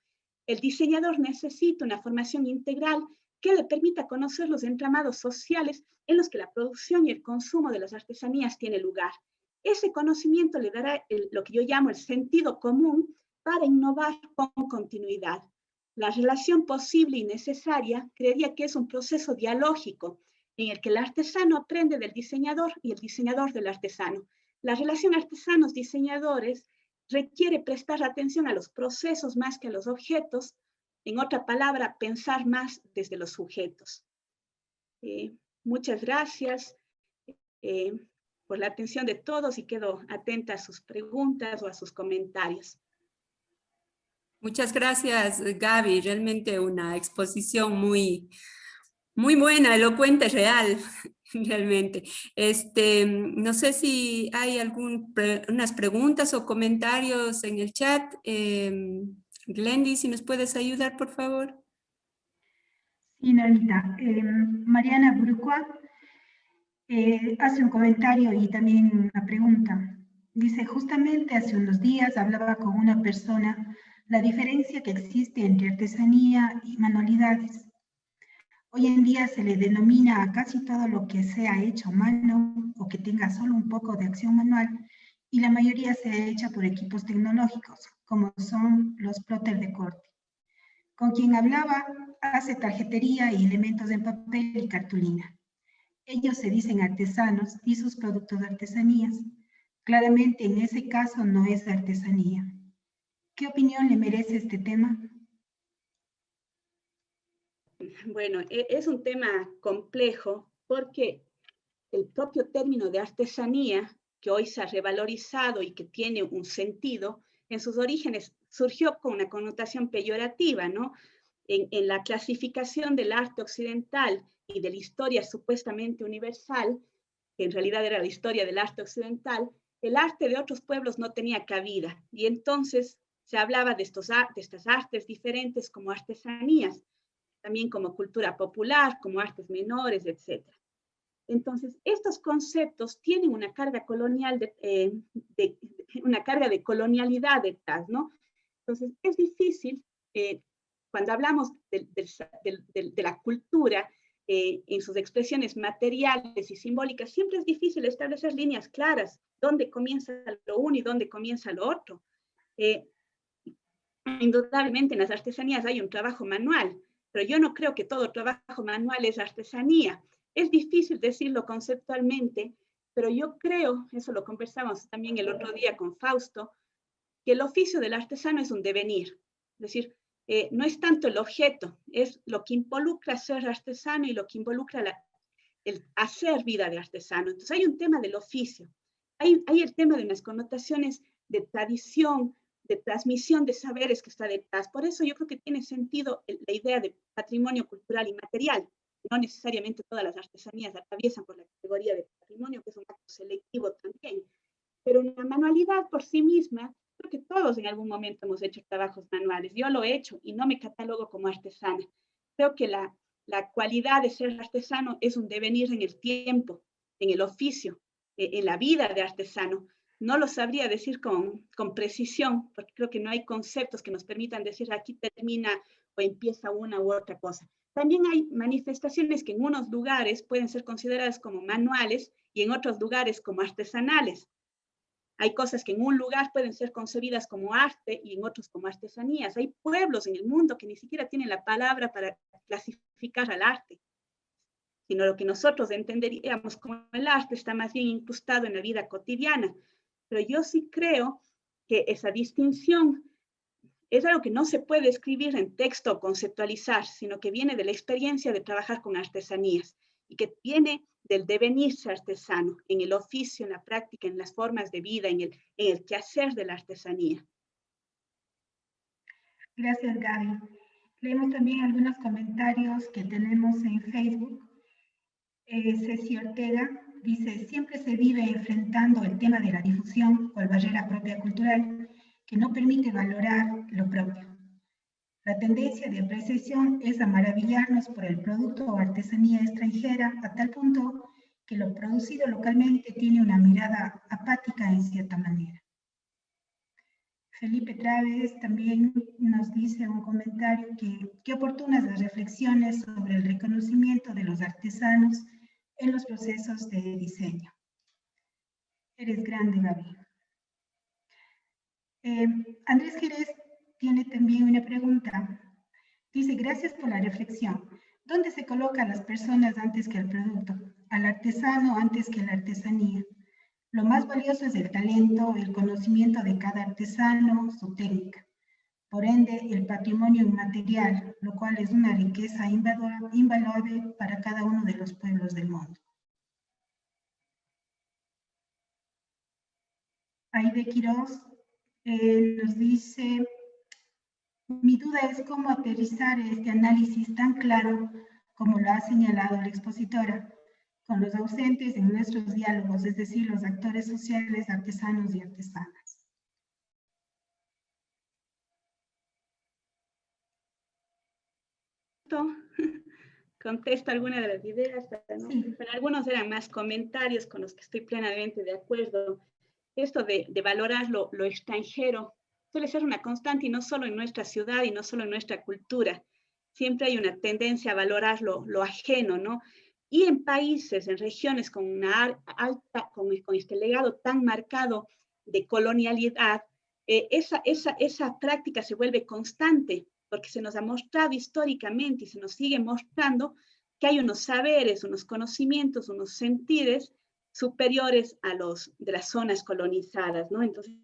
El diseñador necesita una formación integral que le permita conocer los entramados sociales en los que la producción y el consumo de las artesanías tiene lugar. Ese conocimiento le dará lo que yo llamo el sentido común para innovar con continuidad. La relación posible y necesaria creería que es un proceso dialógico en el que el artesano aprende del diseñador y el diseñador del artesano. La relación artesanos-diseñadores requiere prestar atención a los procesos más que a los objetos, en otra palabra, pensar más desde los sujetos. Muchas gracias por la atención de todos y quedo atenta a sus preguntas o a sus comentarios. Muchas gracias, Gaby. Realmente una exposición muy buena, elocuente, real, realmente. No sé si hay unas preguntas o comentarios en el chat. Glendy, si nos puedes ayudar, por favor. Sí, Norita. Mariana Burucua hace un comentario y también una pregunta. Dice, justamente hace unos días hablaba con una persona la diferencia que existe entre artesanía y manualidades. Hoy en día se le denomina a casi todo lo que sea hecho a mano o que tenga solo un poco de acción manual, y la mayoría se ha hecha por equipos tecnológicos, como son los plotters de corte. Con quien hablaba hace tarjetería y elementos en papel y cartulina. Ellos se dicen artesanos y sus productos de artesanías. Claramente en ese caso no es de artesanía. ¿Qué opinión le merece este tema? Bueno, es un tema complejo porque el propio término de artesanía, que hoy se ha revalorizado y que tiene un sentido, en sus orígenes surgió con una connotación peyorativa, ¿no? En la clasificación del arte occidental y de la historia supuestamente universal, que en realidad era la historia del arte occidental, el arte de otros pueblos no tenía cabida. Y entonces se hablaba de estas artes diferentes como artesanías, también como cultura popular, como artes menores, etc. Entonces, estos conceptos tienen una carga colonial, una carga de colonialidad detrás, ¿no? Entonces, es difícil, cuando hablamos de la cultura, en sus expresiones materiales y simbólicas, siempre es difícil establecer líneas claras, dónde comienza lo uno y dónde comienza lo otro. Indudablemente en las artesanías hay un trabajo manual, pero yo no creo que todo trabajo manual es artesanía. Es difícil decirlo conceptualmente, pero yo creo, eso lo conversamos también el otro día con Fausto, que el oficio del artesano es un devenir. Es decir, no es tanto el objeto, es lo que involucra ser artesano y lo que involucra el hacer vida de artesano. Entonces hay un tema del oficio, hay el tema de unas connotaciones de tradición, de transmisión de saberes que está detrás. Por eso yo creo que tiene sentido la idea de patrimonio cultural inmaterial. No necesariamente todas las artesanías atraviesan por la categoría de patrimonio, que es un acto selectivo también. Pero una manualidad por sí misma, creo que todos en algún momento hemos hecho trabajos manuales. Yo lo he hecho y no me catalogo como artesana. Creo que la cualidad de ser artesano es un devenir en el tiempo, en el oficio, en la vida de artesano. No lo sabría decir con precisión, porque creo que no hay conceptos que nos permitan decir aquí termina o empieza una u otra cosa. También hay manifestaciones que en unos lugares pueden ser consideradas como manuales y en otros lugares como artesanales. Hay cosas que en un lugar pueden ser concebidas como arte y en otros como artesanías. Hay pueblos en el mundo que ni siquiera tienen la palabra para clasificar al arte, sino lo que nosotros entenderíamos como el arte está más bien incrustado en la vida cotidiana. Pero yo sí creo que esa distinción es algo que no se puede escribir en texto o conceptualizar, sino que viene de la experiencia de trabajar con artesanías y que viene del devenirse artesano, en el oficio, en la práctica, en las formas de vida, en el quehacer de la artesanía. Gracias, Gaby. Leemos también algunos comentarios que tenemos en Facebook. Ceci Ortega dice, siempre se vive enfrentando el tema de la difusión o la barrera propia cultural que no permite valorar lo propio. La tendencia de apreciación es a maravillarnos por el producto o artesanía extranjera a tal punto que lo producido localmente tiene una mirada apática en cierta manera. Felipe Traves también nos dice un comentario que qué oportunas las reflexiones sobre el reconocimiento de los artesanos en los procesos de diseño. Eres grande, Gaby. Andrés Jerez tiene también una pregunta. Dice, gracias por la reflexión. ¿Dónde se colocan las personas antes que el producto? Al artesano antes que la artesanía. Lo más valioso es el talento, el conocimiento de cada artesano, su técnica. Por ende, el patrimonio inmaterial, lo cual es una riqueza invaluable para cada uno de los pueblos del mundo. Aide Quiroz nos dice, mi duda es cómo aterrizar este análisis tan claro como lo ha señalado la expositora, con los ausentes en nuestros diálogos, es decir, los actores sociales, artesanos y artesanas. Contesto algunas de las ideas, ¿no? Sí. Pero algunos eran más comentarios con los que estoy plenamente de acuerdo. Esto de valorar lo extranjero suele ser una constante y no solo en nuestra ciudad y no solo en nuestra cultura. Siempre hay una tendencia a valorar lo ajeno, ¿no? Y en países, en regiones con una alta, con este legado tan marcado de colonialidad, esa práctica se vuelve constante, porque se nos ha mostrado históricamente y se nos sigue mostrando que hay unos saberes, unos conocimientos, unos sentires superiores a los de las zonas colonizadas, ¿no? Entonces,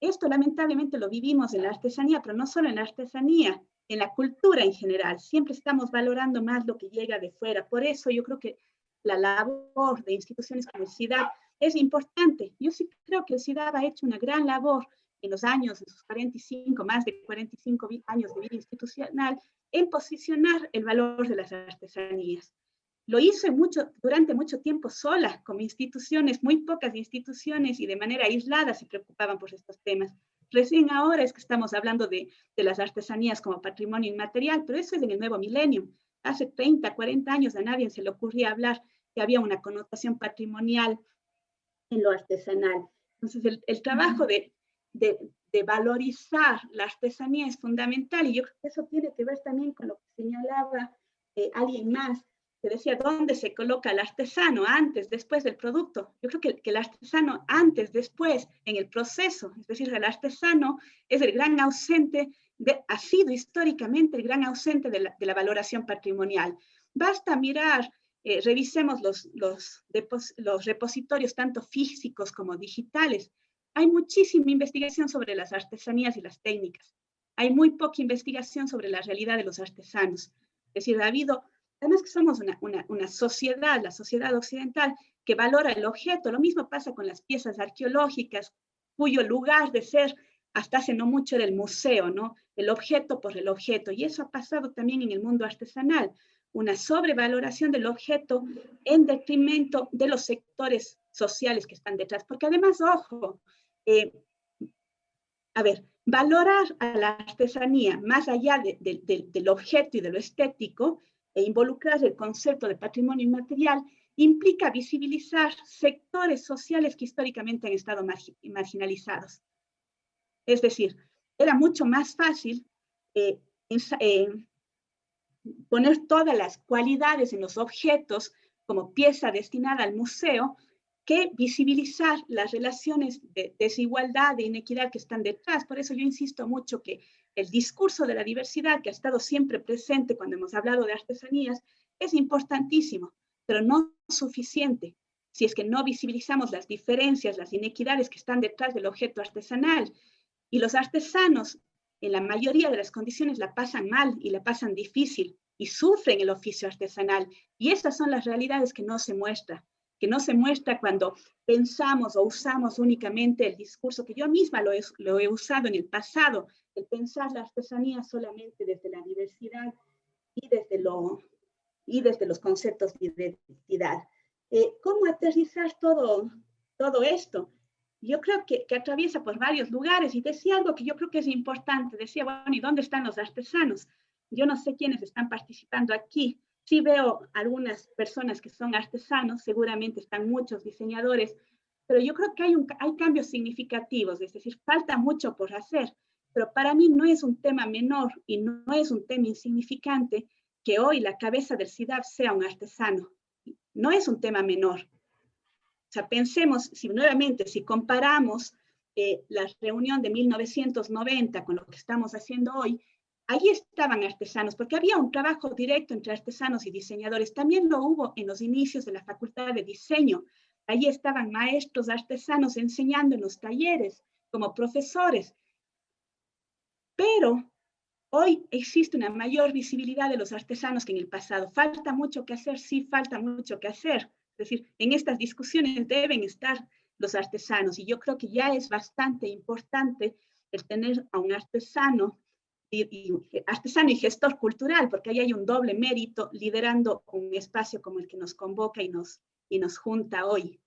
esto lamentablemente lo vivimos en la artesanía, pero no solo en la artesanía, en la cultura en general. Siempre estamos valorando más lo que llega de fuera. Por eso yo creo que la labor de instituciones como el CIDAB es importante. Yo sí creo que el CIDAB ha hecho una gran labor en los años, en sus 45, más de 45 años de vida institucional, en posicionar el valor de las artesanías. Lo hizo durante mucho tiempo sola, como instituciones, muy pocas instituciones y de manera aislada se preocupaban por estos temas. Recién ahora es que estamos hablando de las artesanías como patrimonio inmaterial, pero eso es en el nuevo milenio. Hace 30, 40 años a nadie se le ocurría hablar que había una connotación patrimonial en lo artesanal. Entonces, el trabajo de valorizar la artesanía es fundamental y yo creo que eso tiene que ver también con lo que señalaba alguien más, que decía dónde se coloca el artesano, antes, después del producto. Yo creo que el artesano antes, después, en el proceso, es decir, el artesano es el gran ausente, ha sido históricamente el gran ausente de la valoración patrimonial. Basta mirar, revisemos los repositorios tanto físicos como digitales. Hay muchísima investigación sobre las artesanías y las técnicas. Hay muy poca investigación sobre la realidad de los artesanos. Es decir, ha habido, además que somos una sociedad, la sociedad occidental, que valora el objeto. Lo mismo pasa con las piezas arqueológicas, cuyo lugar de ser hasta hace no mucho era el museo, ¿no? El objeto por el objeto. Y eso ha pasado también en el mundo artesanal. Una sobrevaloración del objeto en detrimento de los sectores sociales que están detrás. Porque además, ojo, valorar a la artesanía más allá del objeto y de lo estético e involucrar el concepto de patrimonio inmaterial implica visibilizar sectores sociales que históricamente han estado marginalizados. Es decir, era mucho más fácil poner todas las cualidades en los objetos como pieza destinada al museo, que visibilizar las relaciones de desigualdad, de inequidad que están detrás. Por eso yo insisto mucho que el discurso de la diversidad, que ha estado siempre presente cuando hemos hablado de artesanías, es importantísimo, pero no suficiente si es que no visibilizamos las diferencias, las inequidades que están detrás del objeto artesanal. Y los artesanos, en la mayoría de las condiciones, la pasan mal y la pasan difícil y sufren el oficio artesanal. Y esas son las realidades que no se muestran cuando pensamos o usamos únicamente el discurso, que yo misma lo he usado en el pasado, el pensar la artesanía solamente desde la diversidad y desde los conceptos de identidad. ¿Cómo aterrizar todo esto? Yo creo que atraviesa por varios lugares, y decía algo que yo creo que es importante. Decía, bueno, ¿y dónde están los artesanos? Yo no sé quiénes están participando aquí. Sí veo algunas personas que son artesanos, seguramente están muchos diseñadores, pero yo creo que hay cambios significativos, es decir, falta mucho por hacer, pero para mí no es un tema menor y no es un tema insignificante que hoy la cabeza del CIDAV sea un artesano. No es un tema menor. O sea, pensemos, si comparamos la reunión de 1990 con lo que estamos haciendo hoy, allí estaban artesanos, porque había un trabajo directo entre artesanos y diseñadores. También lo hubo en los inicios de la Facultad de Diseño. Allí estaban maestros artesanos enseñando en los talleres como profesores. Pero hoy existe una mayor visibilidad de los artesanos que en el pasado. ¿Falta mucho que hacer? Sí, falta mucho que hacer. Es decir, en estas discusiones deben estar los artesanos, y yo creo que ya es bastante importante el tener a un artesano y gestor cultural, porque ahí hay un doble mérito liderando un espacio como el que nos convoca y nos junta hoy.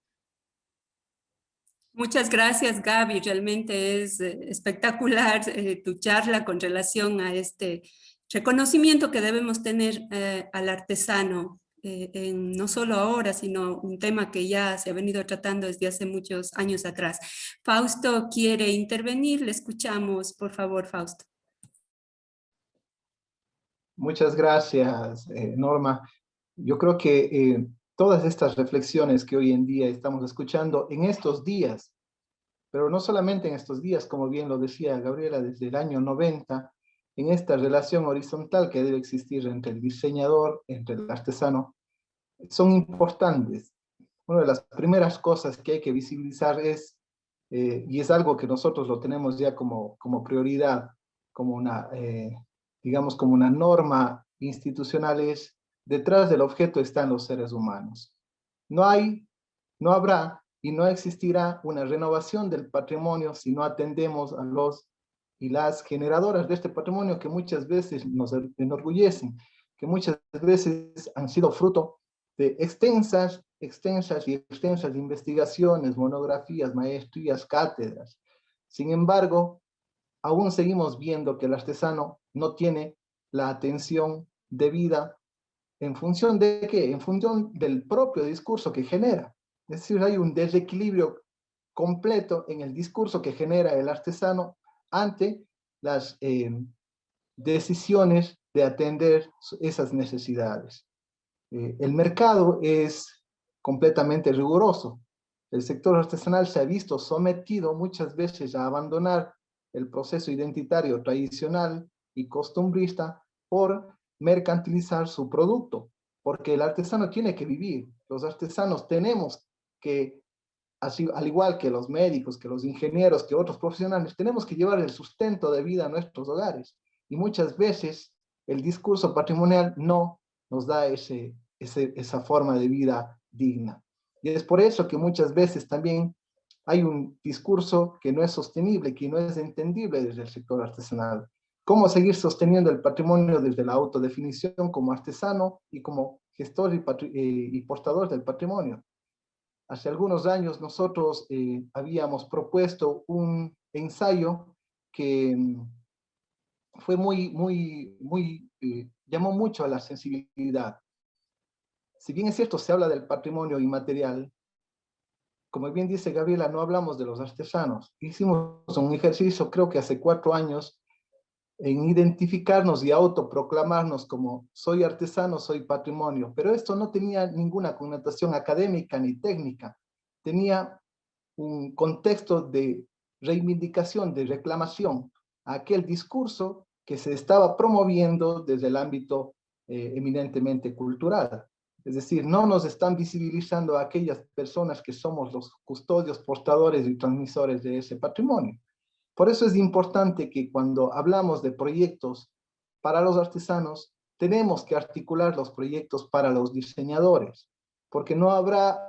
Muchas gracias, Gaby. Realmente es espectacular tu charla con relación a este reconocimiento que debemos tener al artesano, no solo ahora, sino un tema que ya se ha venido tratando desde hace muchos años atrás. Fausto quiere intervenir, le escuchamos, por favor, Fausto. Muchas gracias, Norma. Yo creo que todas estas reflexiones que hoy en día estamos escuchando en estos días, pero no solamente en estos días, como bien lo decía Gabriela, desde el año 90, en esta relación horizontal que debe existir entre el diseñador, entre el artesano, son importantes. Una de las primeras cosas que hay que visibilizar es, y es algo que nosotros lo tenemos ya como prioridad, como una, digamos, como una norma institucional, es detrás del objeto están los seres humanos. No habrá y no existirá una renovación del patrimonio si no atendemos a los y las generadoras de este patrimonio, que muchas veces nos enorgullecen, que muchas veces han sido fruto de extensas investigaciones, monografías, maestrías, cátedras. Sin embargo, aún seguimos viendo que el artesano no tiene la atención debida. ¿En función de qué? En función del propio discurso que genera. Es decir, hay un desequilibrio completo en el discurso que genera el artesano ante las decisiones de atender esas necesidades. El mercado es completamente riguroso. El sector artesanal se ha visto sometido muchas veces a abandonar el proceso identitario tradicional y costumbrista por mercantilizar su producto, porque el artesano tiene que vivir. Los artesanos tenemos que, así, al igual que los médicos, que los ingenieros, que otros profesionales, tenemos que llevar el sustento de vida a nuestros hogares. Y muchas veces el discurso patrimonial no nos da esa forma de vida digna. Y es por eso que muchas veces también hay un discurso que no es sostenible, que no es entendible desde el sector artesanal. ¿Cómo seguir sosteniendo el patrimonio desde la autodefinición como artesano y como gestor y portador del patrimonio? Hace algunos años nosotros habíamos propuesto un ensayo que fue llamó mucho a la sensibilidad. Si bien es cierto, se habla del patrimonio inmaterial, como bien dice Gabriela, no hablamos de los artesanos. Hicimos un ejercicio, creo que hace 4 años, en identificarnos y autoproclamarnos como soy artesano, soy patrimonio, pero esto no tenía ninguna connotación académica ni técnica, tenía un contexto de reivindicación, de reclamación a aquel discurso que se estaba promoviendo desde el ámbito eminentemente cultural. Es decir, no nos están visibilizando a aquellas personas que somos los custodios, portadores y transmisores de ese patrimonio. Por eso es importante que cuando hablamos de proyectos para los artesanos, tenemos que articular los proyectos para los diseñadores, porque no habrá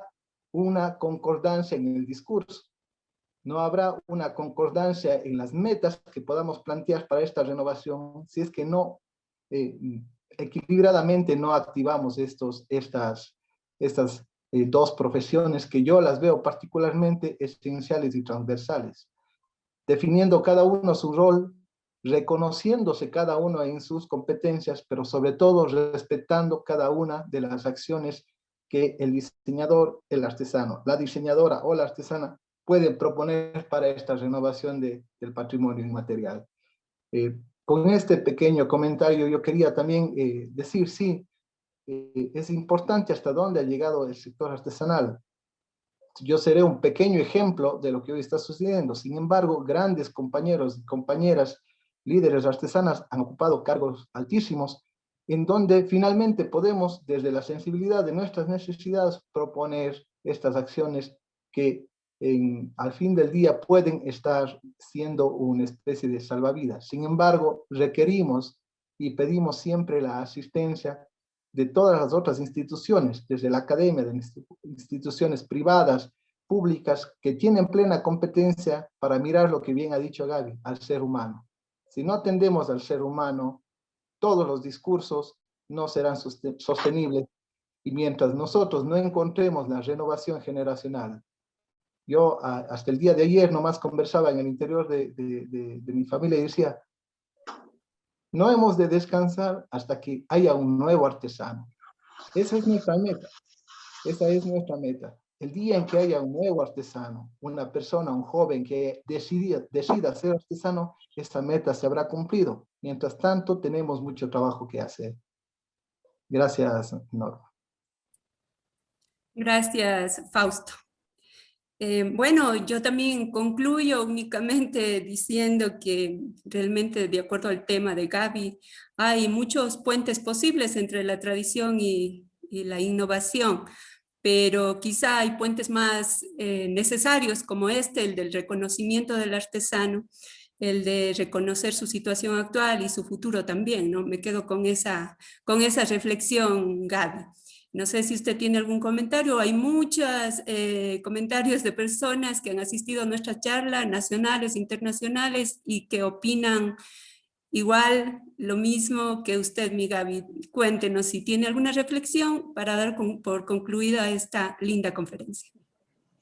una concordancia en el discurso, no habrá una concordancia en las metas que podamos plantear para esta renovación si es que no equilibradamente no activamos estas dos profesiones que yo las veo particularmente esenciales y transversales, definiendo cada uno su rol, reconociéndose cada uno en sus competencias, pero sobre todo respetando cada una de las acciones que el diseñador, el artesano, la diseñadora o la artesana pueden proponer para esta renovación del patrimonio inmaterial. Con este pequeño comentario yo quería también decir, sí, es importante hasta dónde ha llegado el sector artesanal. Yo seré un pequeño ejemplo de lo que hoy está sucediendo. Sin embargo, grandes compañeros y compañeras, líderes artesanas, han ocupado cargos altísimos en donde finalmente podemos, desde la sensibilidad de nuestras necesidades, proponer estas acciones que al fin del día pueden estar siendo una especie de salvavidas. Sin embargo, requerimos y pedimos siempre la asistencia de todas las otras instituciones, desde la academia, de instituciones privadas, públicas, que tienen plena competencia para mirar lo que bien ha dicho Gaby, al ser humano. Si no atendemos al ser humano, todos los discursos no serán sostenibles, y mientras nosotros no encontremos la renovación generacional. Yo hasta el día de ayer nomás conversaba en el interior de mi familia y decía, no hemos de descansar hasta que haya un nuevo artesano. Esa es nuestra meta. Esa es nuestra meta. El día en que haya un nuevo artesano, una persona, un joven que decida ser artesano, esta meta se habrá cumplido. Mientras tanto, tenemos mucho trabajo que hacer. Gracias, Norma. Gracias, Fausto. Bueno, yo también concluyo únicamente diciendo que realmente, de acuerdo al tema de Gaby, hay muchos puentes posibles entre la tradición y la innovación, pero quizá hay puentes más necesarios como este, el del reconocimiento del artesano, el de reconocer su situación actual y su futuro también, ¿no? Me quedo con esa reflexión, Gaby. No sé si usted tiene algún comentario. Hay muchos comentarios de personas que han asistido a nuestra charla, nacionales, internacionales, y que opinan igual lo mismo que usted, mi Gaby. Cuéntenos si tiene alguna reflexión para dar por concluida esta linda conferencia.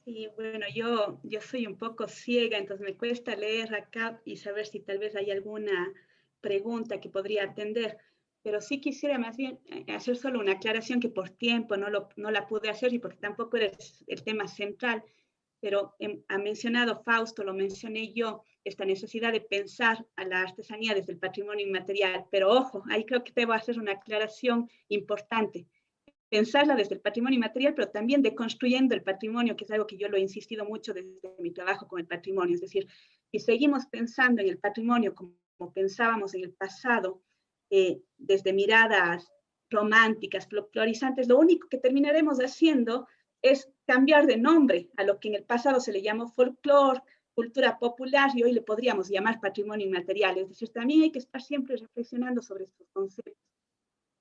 Sí, bueno, yo soy un poco ciega, entonces me cuesta leer acá y saber si tal vez hay alguna pregunta que podría atender. Pero sí quisiera más bien hacer solo una aclaración que por tiempo no la pude hacer y porque tampoco era el tema central, pero ha mencionado Fausto, lo mencioné yo, esta necesidad de pensar a la artesanía desde el patrimonio inmaterial. Pero ojo, ahí creo que debo hacer una aclaración importante. Pensarla desde el patrimonio inmaterial, pero también deconstruyendo el patrimonio, que es algo que yo lo he insistido mucho desde mi trabajo con el patrimonio. Es decir, si seguimos pensando en el patrimonio como pensábamos en el pasado, desde miradas románticas, folclorizantes, lo único que terminaremos haciendo es cambiar de nombre a lo que en el pasado se le llamó folclore, cultura popular, y hoy le podríamos llamar patrimonio inmaterial. Es decir, también hay que estar siempre reflexionando sobre estos conceptos.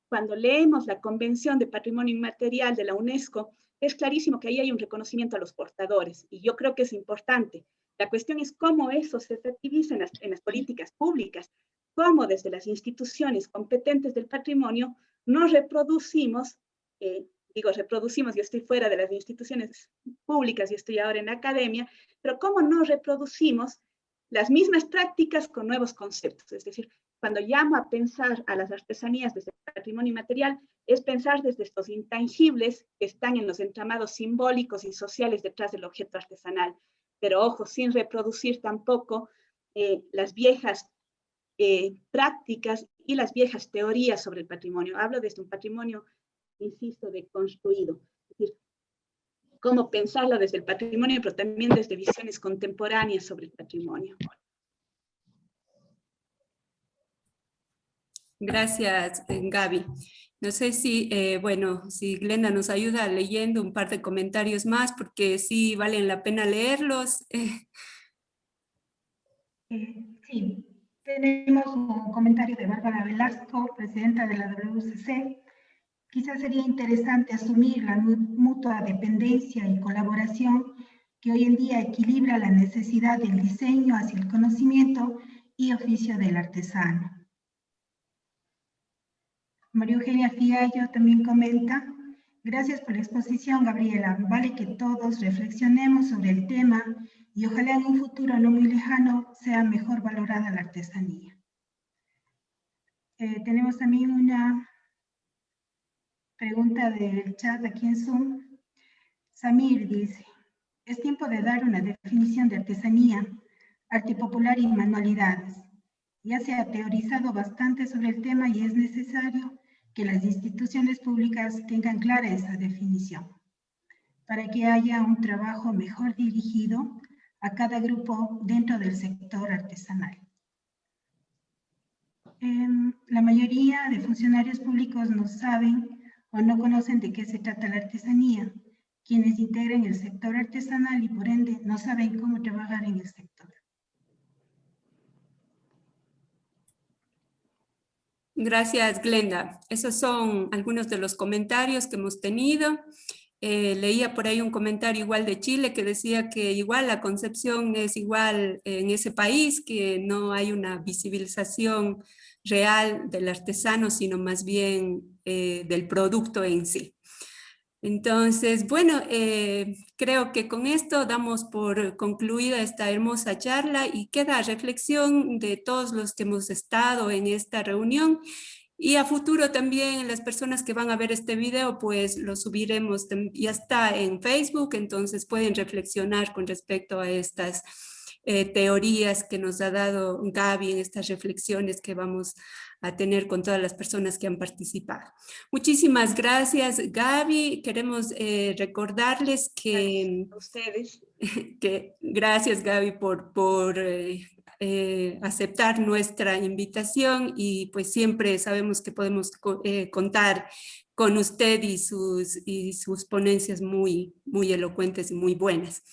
Cuando leemos la Convención de Patrimonio Inmaterial de la UNESCO, es clarísimo que ahí hay un reconocimiento a los portadores, y yo creo que es importante. La cuestión es cómo eso se efectiviza en las políticas públicas, cómo desde las instituciones competentes del patrimonio no reproducimos, reproducimos, yo estoy fuera de las instituciones públicas y estoy ahora en la academia, pero cómo no reproducimos las mismas prácticas con nuevos conceptos. Es decir, cuando llamo a pensar a las artesanías desde el patrimonio inmaterial, es pensar desde estos intangibles que están en los entramados simbólicos y sociales detrás del objeto artesanal. Pero ojo, sin reproducir tampoco las viejas prácticas y las viejas teorías sobre el patrimonio. Hablo desde un patrimonio, insisto, deconstruido. Es decir, cómo pensarlo desde el patrimonio, pero también desde visiones contemporáneas sobre el patrimonio. Gracias, Gaby. No sé si, bueno, si Glenda nos ayuda leyendo un par de comentarios más, porque sí valen la pena leerlos. Sí, tenemos un comentario de Bárbara Velasco, presidenta de la WCC. Quizás sería interesante asumir la mutua dependencia y colaboración que hoy en día equilibra la necesidad del diseño hacia el conocimiento y oficio del artesano. María Eugenia Fiallo también comenta: gracias por la exposición, Gabriela. Vale que todos reflexionemos sobre el tema y ojalá en un futuro no muy lejano sea mejor valorada la artesanía. Tenemos también una pregunta del chat aquí en Zoom. Samir dice: es tiempo de dar una definición de artesanía, arte popular y manualidades. Ya se ha teorizado bastante sobre el tema y es necesario que las instituciones públicas tengan clara esa definición, para que haya un trabajo mejor dirigido a cada grupo dentro del sector artesanal. La mayoría de funcionarios públicos no saben o no conocen de qué se trata la artesanía, quienes integran el sector artesanal y por ende no saben cómo trabajar en el sector. Gracias, Glenda. Esos son algunos de los comentarios que hemos tenido. Leía por ahí un comentario igual de Chile que decía que igual la concepción es igual en ese país, que no hay una visibilización real del artesano, sino más bien del producto en sí. Entonces, bueno, creo que con esto damos por concluida esta hermosa charla y queda reflexión de todos los que hemos estado en esta reunión. Y a futuro también las personas que van a ver este video, pues lo subiremos, ya está en Facebook, entonces pueden reflexionar con respecto a estas teorías que nos ha dado Gaby en estas reflexiones que vamos a tener con todas las personas que han participado. Muchísimas gracias, Gaby. Queremos recordarles que... Gracias a ustedes. Gracias, Gaby, por aceptar nuestra invitación y pues siempre sabemos que podemos contar con usted y sus ponencias muy elocuentes y muy buenas.